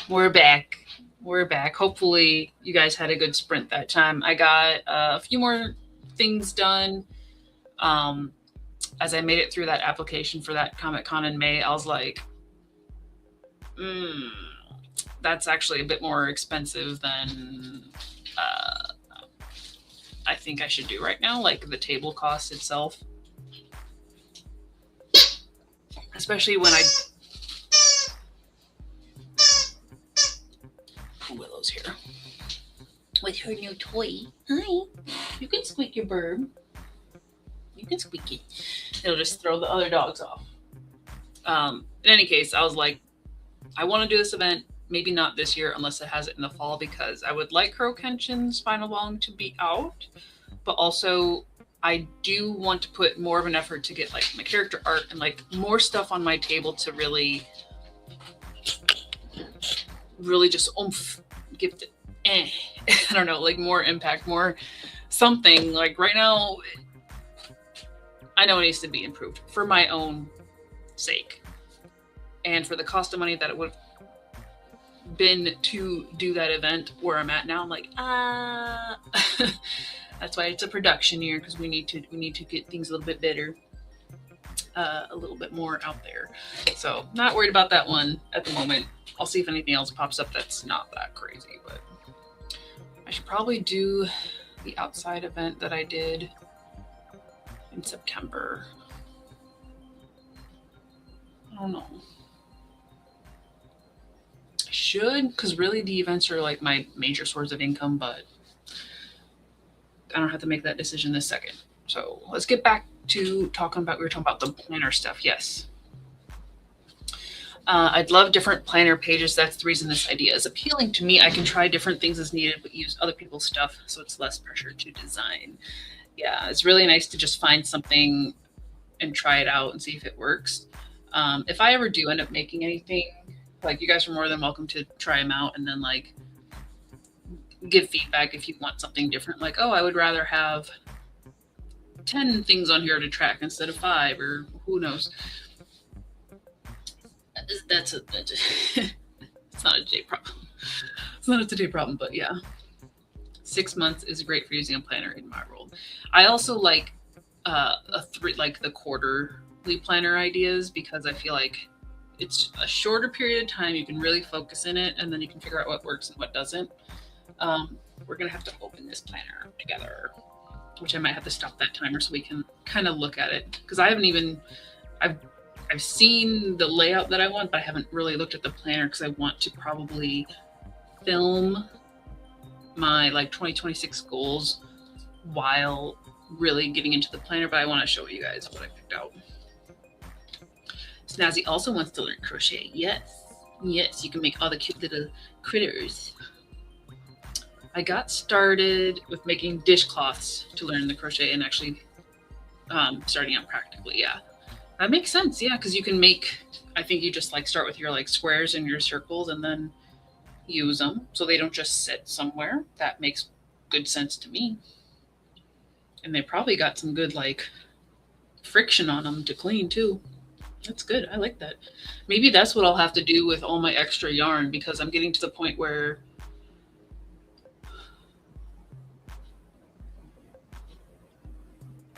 We're back. We're back. Hopefully, you guys had a good sprint that time. I got a few more things done. As I made it through that application for that Comic-Con in May, I was like, that's actually a bit more expensive than I think I should do right now, like the table cost itself. Especially when Willow's here with her new toy. Hi. You can squeak your bird. You can squeak it. It'll just throw the other dogs off. In any case, I was like, I want to do this event. Maybe not this year unless it has it in the fall, because I would like Kuro Kenshin's Final Volume to be out. But also, I do want to put more of an effort to get like my character art and like more stuff on my table to really just give it I don't know, like more impact, more something. Like right now, I know it needs to be improved for my own sake and for the cost of money that it would have been to do that event where I'm at now. I'm like, that's why it's a production year, because we need to get things a little bit better, a little bit more out there. So not worried about that one at the moment. I'll see if anything else pops up that's not that crazy, but I should probably do the outside event that I did in September. I don't know. I should, because really the events are like my major source of income, but I don't have to make that decision this second. So let's get back to we were talking about the planner stuff. Yes. I'd love different planner pages. That's the reason this idea is appealing to me. I can try different things as needed, but use other people's stuff, so it's less pressure to design. Yeah, it's really nice to just find something and try it out and see if it works. If I ever do end up making anything, like, you guys are more than welcome to try them out and then like give feedback if you want something different. Like, oh, I would rather have 10 things on here to track instead of 5, or who knows. It's not a today problem. It's not a today problem, but yeah. 6 months is great for using a planner in my role. I also like the quarterly planner ideas, because I feel like it's a shorter period of time. You can really focus in it, and then you can figure out what works and what doesn't. We're gonna have to open this planner together, which I might have to stop that timer so we can kind of look at it, because I've seen the layout that I want, but I haven't really looked at the planner, because I want to probably film my like 2026 goals while really getting into the planner, but I want to show you guys what I picked out. Snazzy also wants to learn crochet. Yes, you can make all the cute little critters. I got started with making dishcloths to learn the crochet, and actually starting out practically. Yeah, that makes sense. Yeah, because you can make, I think you just like start with your like squares and your circles and then use them so they don't just sit somewhere. That makes good sense to me. And they probably got some good like friction on them to clean too. That's good. I like that. Maybe that's what I'll have to do with all my extra yarn, because I'm getting to the point where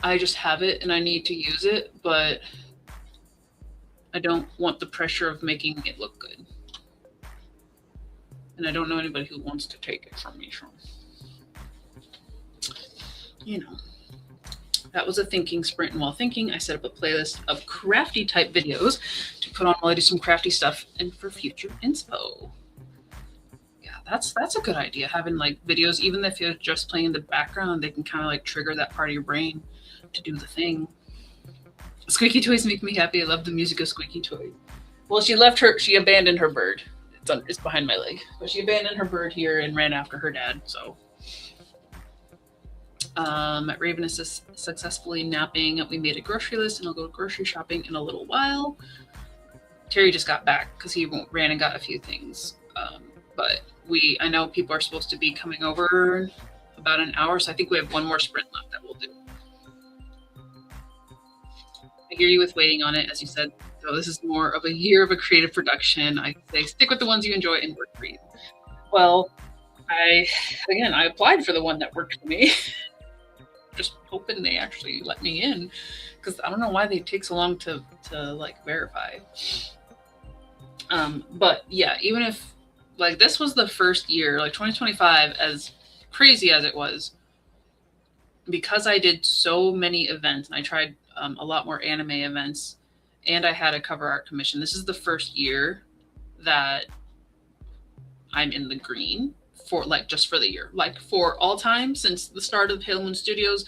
I just have it and I need to use it, but I don't want the pressure of making it look good. And I don't know anybody who wants to take it from me. You know, that was a thinking sprint. And while thinking, I set up a playlist of crafty type videos to put on while I do some crafty stuff and for future inspo. Yeah, that's a good idea. Having like videos, even if you're just playing in the background, they can kind of like trigger that part of your brain to do the thing. Squeaky toys make me happy. I love the music of squeaky toys. Well, she abandoned her bird. It's behind my leg. But she abandoned her bird here and ran after her dad, so. Raven is successfully napping. We made a grocery list, and I'll go grocery shopping in a little while. Terry just got back because he ran and got a few things. But I know people are supposed to be coming over about an hour, so I think we have one more sprint left that we'll do. I hear you with waiting on it. As you said, So this is more of a year of a creative production. I say stick with the ones you enjoy and work for you. Well, I applied for the one that worked for me. Just hoping they actually let me in, because I don't know why they take so long to like verify. But yeah, even if like this was the first year, like 2025, as crazy as it was, because I did so many events and I tried a lot more anime events, and I had a cover art commission. This is the first year that I'm in the green for like just for the year. Like for all time since the start of Halo Moon Studios,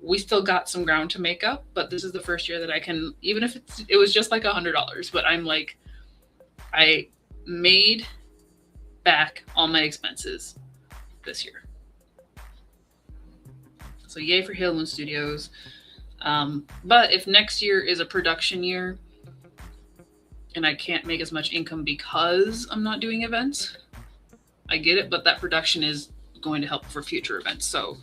we still got some ground to make up, but this is the first year that I can, even if it was just like $100, but I'm like, I made back all my expenses this year. So yay for Halo Moon Studios. But if next year is a production year and I can't make as much income because I'm not doing events, I get it, but that production is going to help for future events. So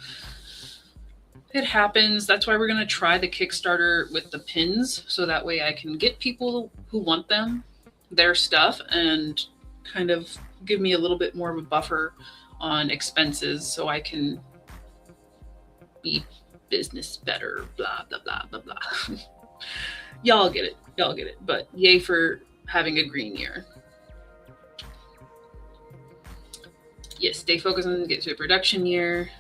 it happens. That's why we're going to try the Kickstarter with the pins, so that way I can get people who want them their stuff and kind of give me a little bit more of a buffer on expenses so I can be business better, blah, blah, blah, blah, blah. Y'all get it. Y'all get it. But yay for having a green year. Yes, stay focused on get to a production year.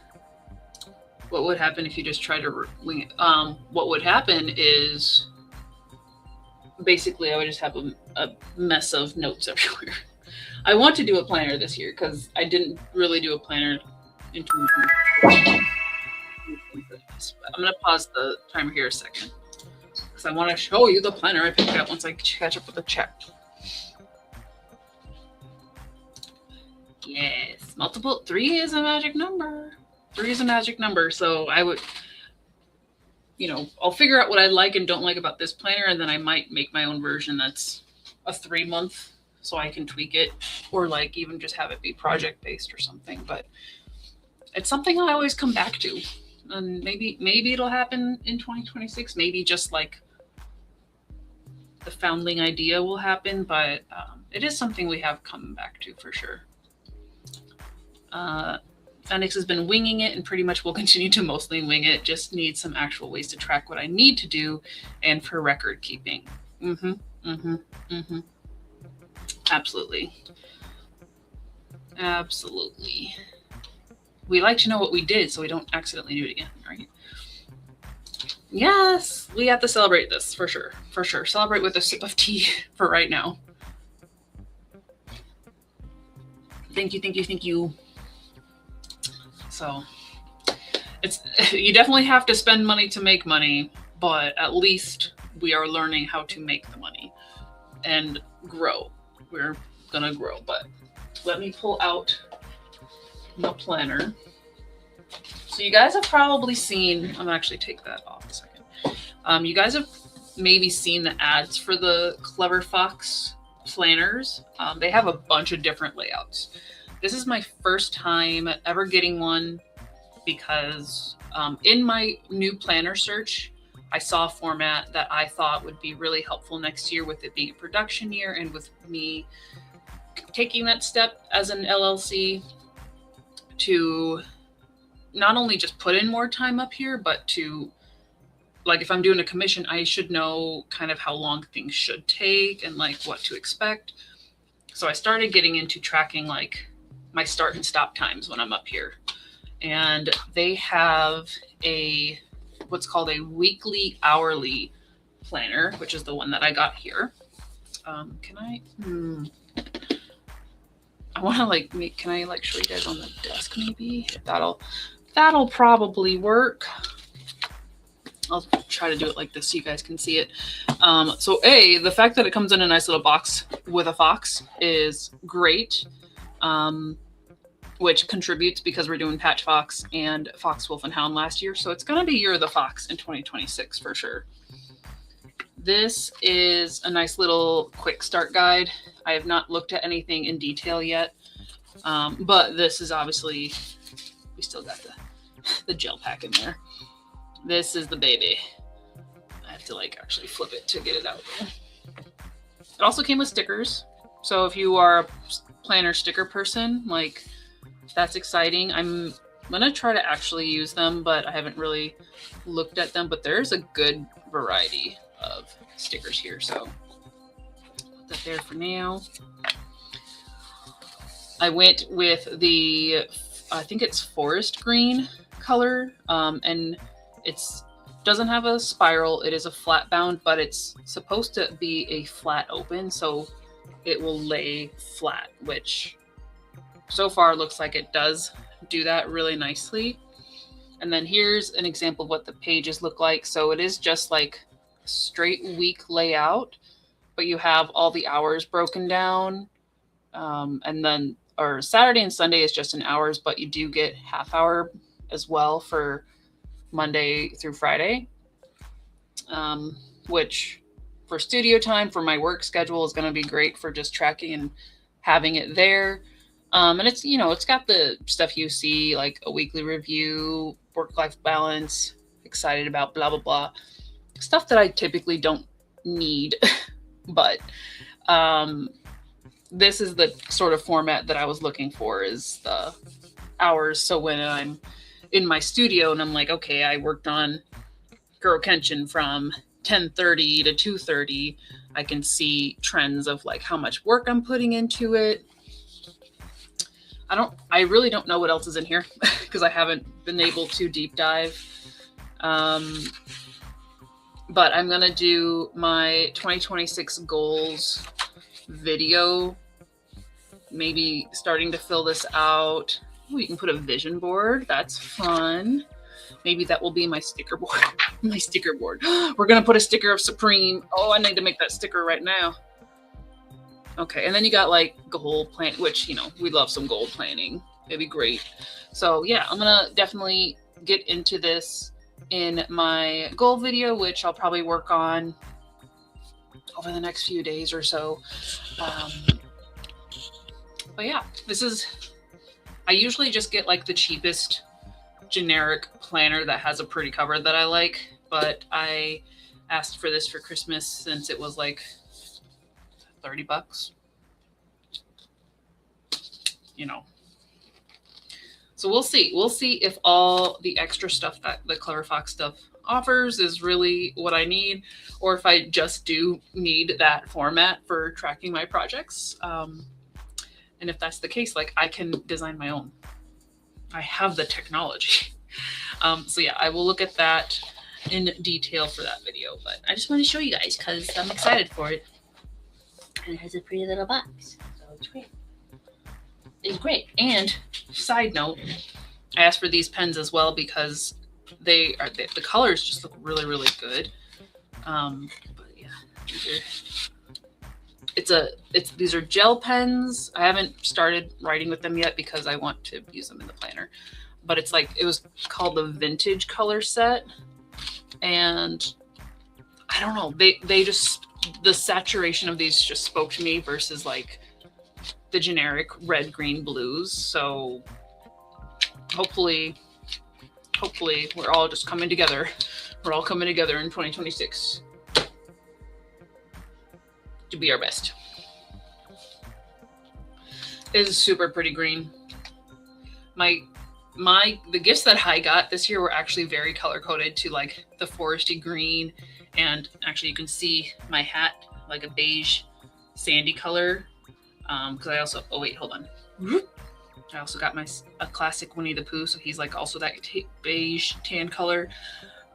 What would happen if you just try to wing it? What would happen is basically I would just have a mess of notes everywhere. I want to do a planner this year because I didn't really do a planner in 2020. I'm going to pause the timer here a second because I want to show you the planner I picked out once I catch up with the chat. Yes, multiple 3 is a magic number. 3 is a magic number. So I would, I'll figure out what I like and don't like about this planner, and then I might make my own version that's a 3-month so I can tweak it, or like even just have it be project based or something. But it's something I always come back to. And maybe it'll happen in 2026. Maybe just like the foundling idea will happen, but it is something we have come back to for sure. Phoenix has been winging it and pretty much will continue to mostly wing it. Just need some actual ways to track what I need to do and for record keeping. Absolutely. Absolutely. We like to know what we did so we don't accidentally do it again, right? Yes, we have to celebrate this for sure. For sure. Celebrate with a sip of tea for right now. Thank you, thank you, thank you. So you definitely have to spend money to make money, but at least we are learning how to make the money and grow. We're gonna grow, but let me pull out the planner. So you guys have probably seen, I'm gonna actually take that off a second. You guys have maybe seen the ads for the Clever Fox planners. They have a bunch of different layouts. This is my first time ever getting one because in my new planner search, I saw a format that I thought would be really helpful next year, with it being a production year and with me taking that step as an LLC to not only just put in more time up here, but to, like, if I'm doing a commission, I should know kind of how long things should take and like what to expect. So I started getting into tracking like my start and stop times when I'm up here. And they have what's called a weekly hourly planner, which is the one that I got here. Can I want to can I show you guys on the desk maybe? That'll probably work. I'll try to do it like this so you guys can see it. So the fact that it comes in a nice little box with a fox is great, which contributes because we're doing Patch Fox and Fox, Wolf, and Hound last year. So it's going to be Year of the Fox in 2026 for sure. This is a nice little quick start guide. I have not looked at anything in detail yet, but this is obviously, we still got the gel pack in there. This is the baby. I have to like actually flip it to get it out. It also came with stickers. So if you are a planner sticker person, like that's exciting. I'm gonna try to actually use them, but I haven't really looked at them, but there's a good variety of stickers here. So put that there for now. I went with the, I think it's forest green color, and it's doesn't have a spiral. It is a flat bound, but it's supposed to be a flat open, so it will lay flat, which so far looks like it does do that really nicely. And then here's an example of what the pages look like. So it is just like straight week layout, but you have all the hours broken down. And then, or Saturday and Sunday is just in hours, but you do get half hour as well for Monday through Friday, which for studio time for my work schedule is going to be great for just tracking and having it there. And it's, you know, it's got the stuff you see, like a weekly review, work-life balance, excited about blah, blah, blah. Stuff that I typically don't need, but this is the sort of format that I was looking for, is the hours. So when I'm in my studio and I'm like, okay, I worked on Goro Kenshin from 10:30 to 2:30, I can see trends of like how much work I'm putting into it. I really don't know what else is in here because I haven't been able to deep dive. But I'm going to do my 2026 goals video, maybe starting to fill this out. Oh, you can put a vision board. That's fun. Maybe that will be my sticker board. My sticker board. We're going to put a sticker of Supreme. Oh, I need to make that sticker right now. Okay, and then you got like goal plan, which, you know, we love some goal planning. It'd be great. So yeah, I'm gonna definitely get into this in my goal video, which I'll probably work on over the next few days or so. But yeah, I usually just get like the cheapest generic planner that has a pretty cover that I like, but I asked for this for Christmas since it was like $30, you know. So we'll see if all the extra stuff that the Clever Fox stuff offers is really what I need, or if I just do need that format for tracking my projects. And if that's the case, like I can design my own. I have the technology. So yeah, I will look at that in detail for that video, but I just want to show you guys because I'm excited for it. And it has a pretty little box, so it's great. It's great. And side note, I asked for these pens as well because the colors just look really, really good. But yeah, these are gel pens. I haven't started writing with them yet because I want to use them in the planner. But it's like, it was called the vintage color set, and I don't know, they just, the saturation of these just spoke to me versus like the generic red, green, blues. So hopefully we're all just coming together. We're all coming together in 2026 to be our best. It is super pretty green. The gifts that I got this year were actually very color coded to like the foresty green, and actually you can see my hat, like a beige sandy color. Because I also, oh wait, hold on. I also got a classic Winnie the Pooh, so he's like also that beige tan color.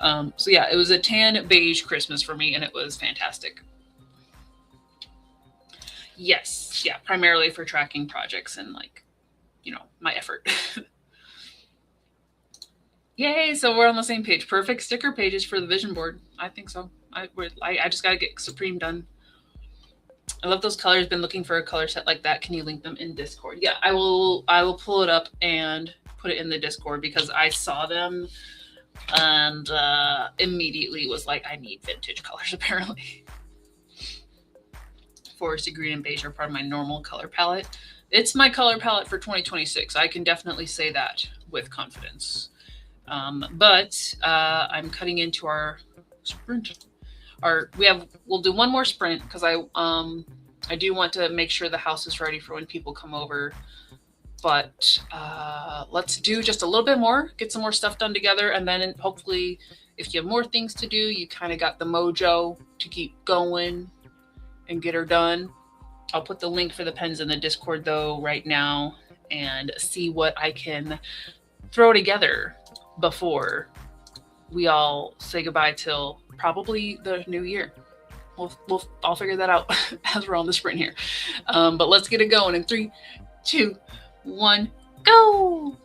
So yeah, it was a tan beige Christmas for me, and it was fantastic. Yes, yeah, primarily for tracking projects and like, you know, my effort. Yay, so we're on the same page. Perfect sticker pages for the vision board. I think so. I just got to get Supreme done. I love those colors. Been looking for a color set like that. Can you link them in Discord? Yeah, I will pull it up and put it in the Discord because I saw them and immediately was like, I need vintage colors apparently. Foresty green and beige are part of my normal color palette. It's my color palette for 2026. I can definitely say that with confidence. But I'm cutting into our sprint. we'll do one more sprint because I do want to make sure the house is ready for when people come over. But let's do just a little bit more, get some more stuff done together, and then hopefully, if you have more things to do, you kind of got the mojo to keep going and get her done. I'll put the link for the pens in the Discord though right now and see what I can throw together before we all say goodbye till probably the new year. I'll figure that out as we're on the sprint here. But let's get it going in 3, 2, 1, go!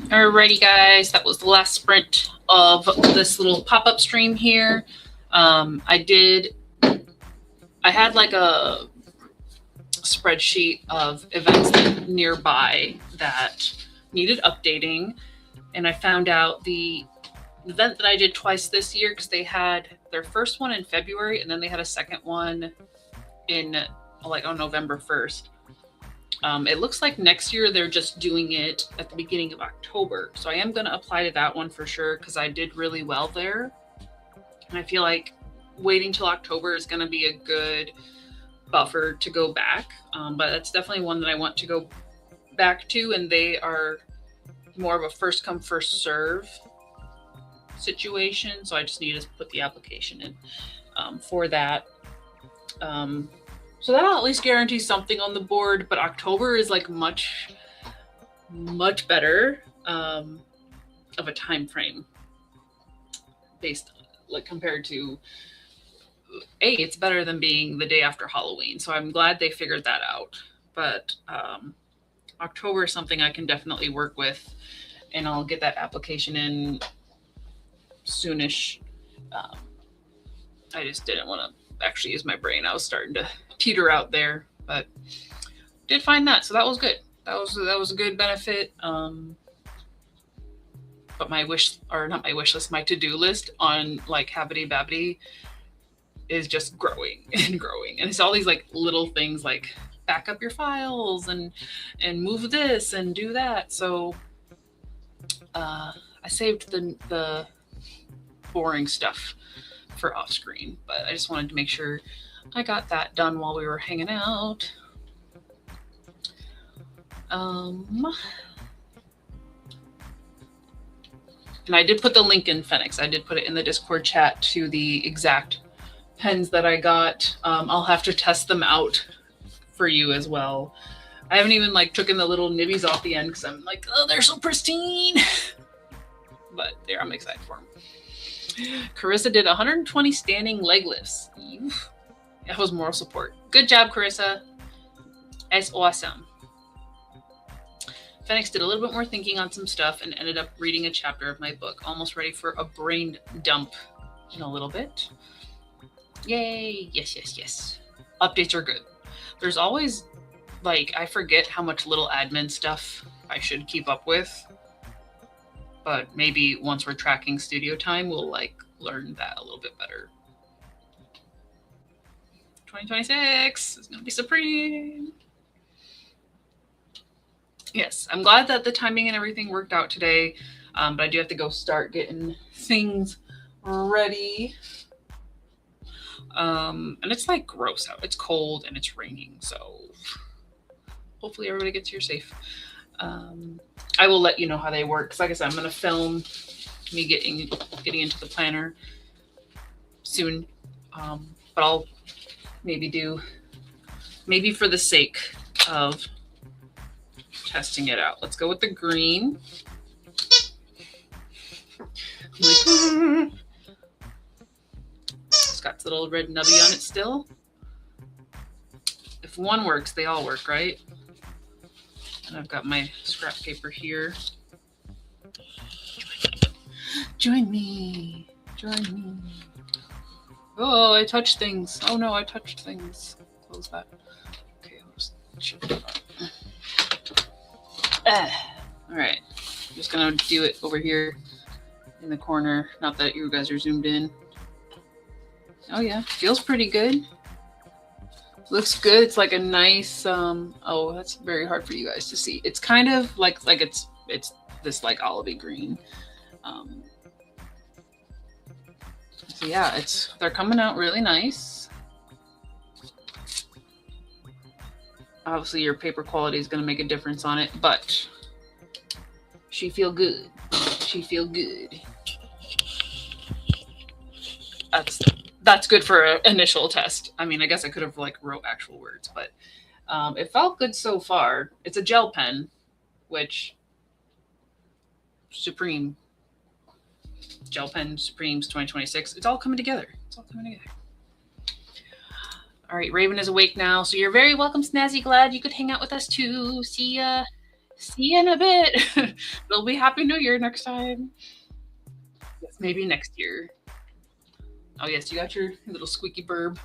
Alrighty, guys, that was the last sprint of this little pop-up stream here. I had like a spreadsheet of events nearby that needed updating, and I found out the event that I did twice this year, because they had their first one in February and then they had a second one in like on November 1st. It looks like next year they're just doing it at the beginning of October. So I am going to apply to that one for sure, because I did really well there. And I feel like waiting till October is going to be a good buffer to go back. But that's definitely one that I want to go back to. And they are more of a first come, first serve situation. So I just need to put the application in for that. So that'll at least guarantee something on the board, but October is like much better of a time frame based like compared to it's better than being the day after Halloween. So I'm glad they figured that out. But October is something I can definitely work with, and I'll get that application in soonish. I just didn't want to actually use my brain. I was starting to teeter out there, but did find that, so that was good. That was a good benefit. But my my to-do list on like Habity Babity is just growing and growing, and it's all these like little things like back up your files and move this and do that. So I saved the boring stuff for off screen, but I just wanted to make sure I got that done while we were hanging out. And I did put the link in Phoenix. I did put it in the Discord chat to the exact pens that I got. I'll have to test them out for you as well. I haven't even like taken the little nibbies off the end because I'm like, oh, they're so pristine. But there, I'm excited for them. Carissa did 120 standing leg lifts. That was moral support. Good job, Carissa. That's awesome. Phoenix did a little bit more thinking on some stuff and ended up reading a chapter of my book. Almost ready for a brain dump in a little bit. Yay. Yes. Updates are good. There's always, like, I forget how much little admin stuff I should keep up with. But maybe once we're tracking studio time, we'll, like, learn that a little bit better. 2026 is going to be supreme. Yes, I'm glad that the timing and everything worked out today, but I do have to go start getting things ready. And it's like gross out. It's cold and it's raining, so hopefully everybody gets here safe. I will let you know how they work, because like I said, I'm going to film me getting into the planner soon, but I'll maybe for the sake of testing it out. Let's go with the green. It's got the little red nubby on it still. If one works, they all work, right? And I've got my scrap paper here. Join me. Oh, I touched things. Oh no, I touched things. Close that. Okay, I'll just check that out. All right, I'm just gonna do it over here in the corner. Not that you guys are zoomed in. Oh yeah, feels pretty good. Looks good. It's like a nice. Oh, that's very hard for you guys to see. It's kind of like it's this like olivey green. So yeah, they're coming out really nice. Obviously, your paper quality is going to make a difference on it, but she feel good. That's good for an initial test. I mean, I guess I could have like wrote actual words, but it felt good so far. It's a gel pen, which Supreme Gel Pen Supremes 2026. It's all coming together. All right, Raven is awake now, so you're very welcome, Snazzy. Glad you could hang out with us too. See ya. See you in a bit. It'll be Happy New Year next time. Yes, maybe next year. Oh yes, you got your little squeaky burb.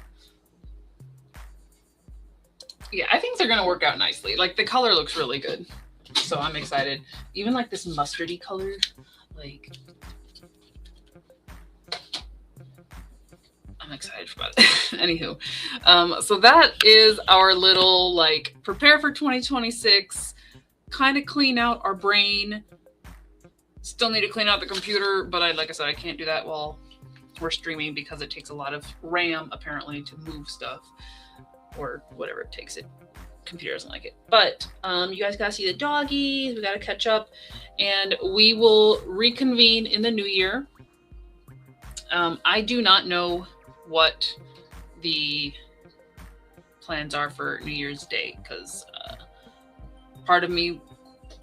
Yeah, I think they're gonna work out nicely. Like the color looks really good, so I'm excited. Even like this mustardy color, like I'm excited about it. Anywho, so that is our little like prepare for 2026, kind of clean out our brain. Still need to clean out the computer, but like I said, I can't do that while we're streaming because it takes a lot of RAM apparently to move stuff or whatever it takes. It computer doesn't like it. But you guys gotta see the doggies. We gotta catch up, and we will reconvene in the new year. I do not know what the plans are for New Year's Day because part of me,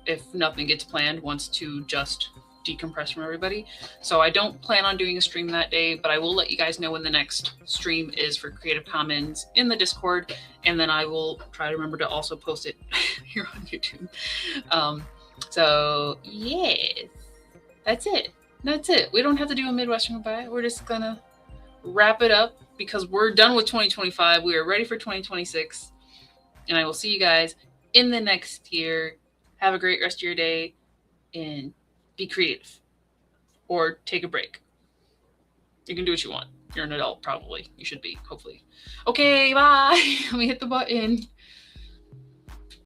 if nothing gets planned, wants to just decompress from everybody. So I don't plan on doing a stream that day, but I will let you guys know when the next stream is for Creative Commons in the Discord, and then I will try to remember to also post it here on YouTube. So yes, that's it. That's it. We don't have to do a Midwestern goodbye. We're just gonna wrap it up because we're done with 2025. We are ready for 2026, and I will see you guys in the next year. Have a great rest of your day, and be creative or take a break. You can do what you want. You're an adult, probably. You should be, hopefully. Okay, bye. Let me hit the button.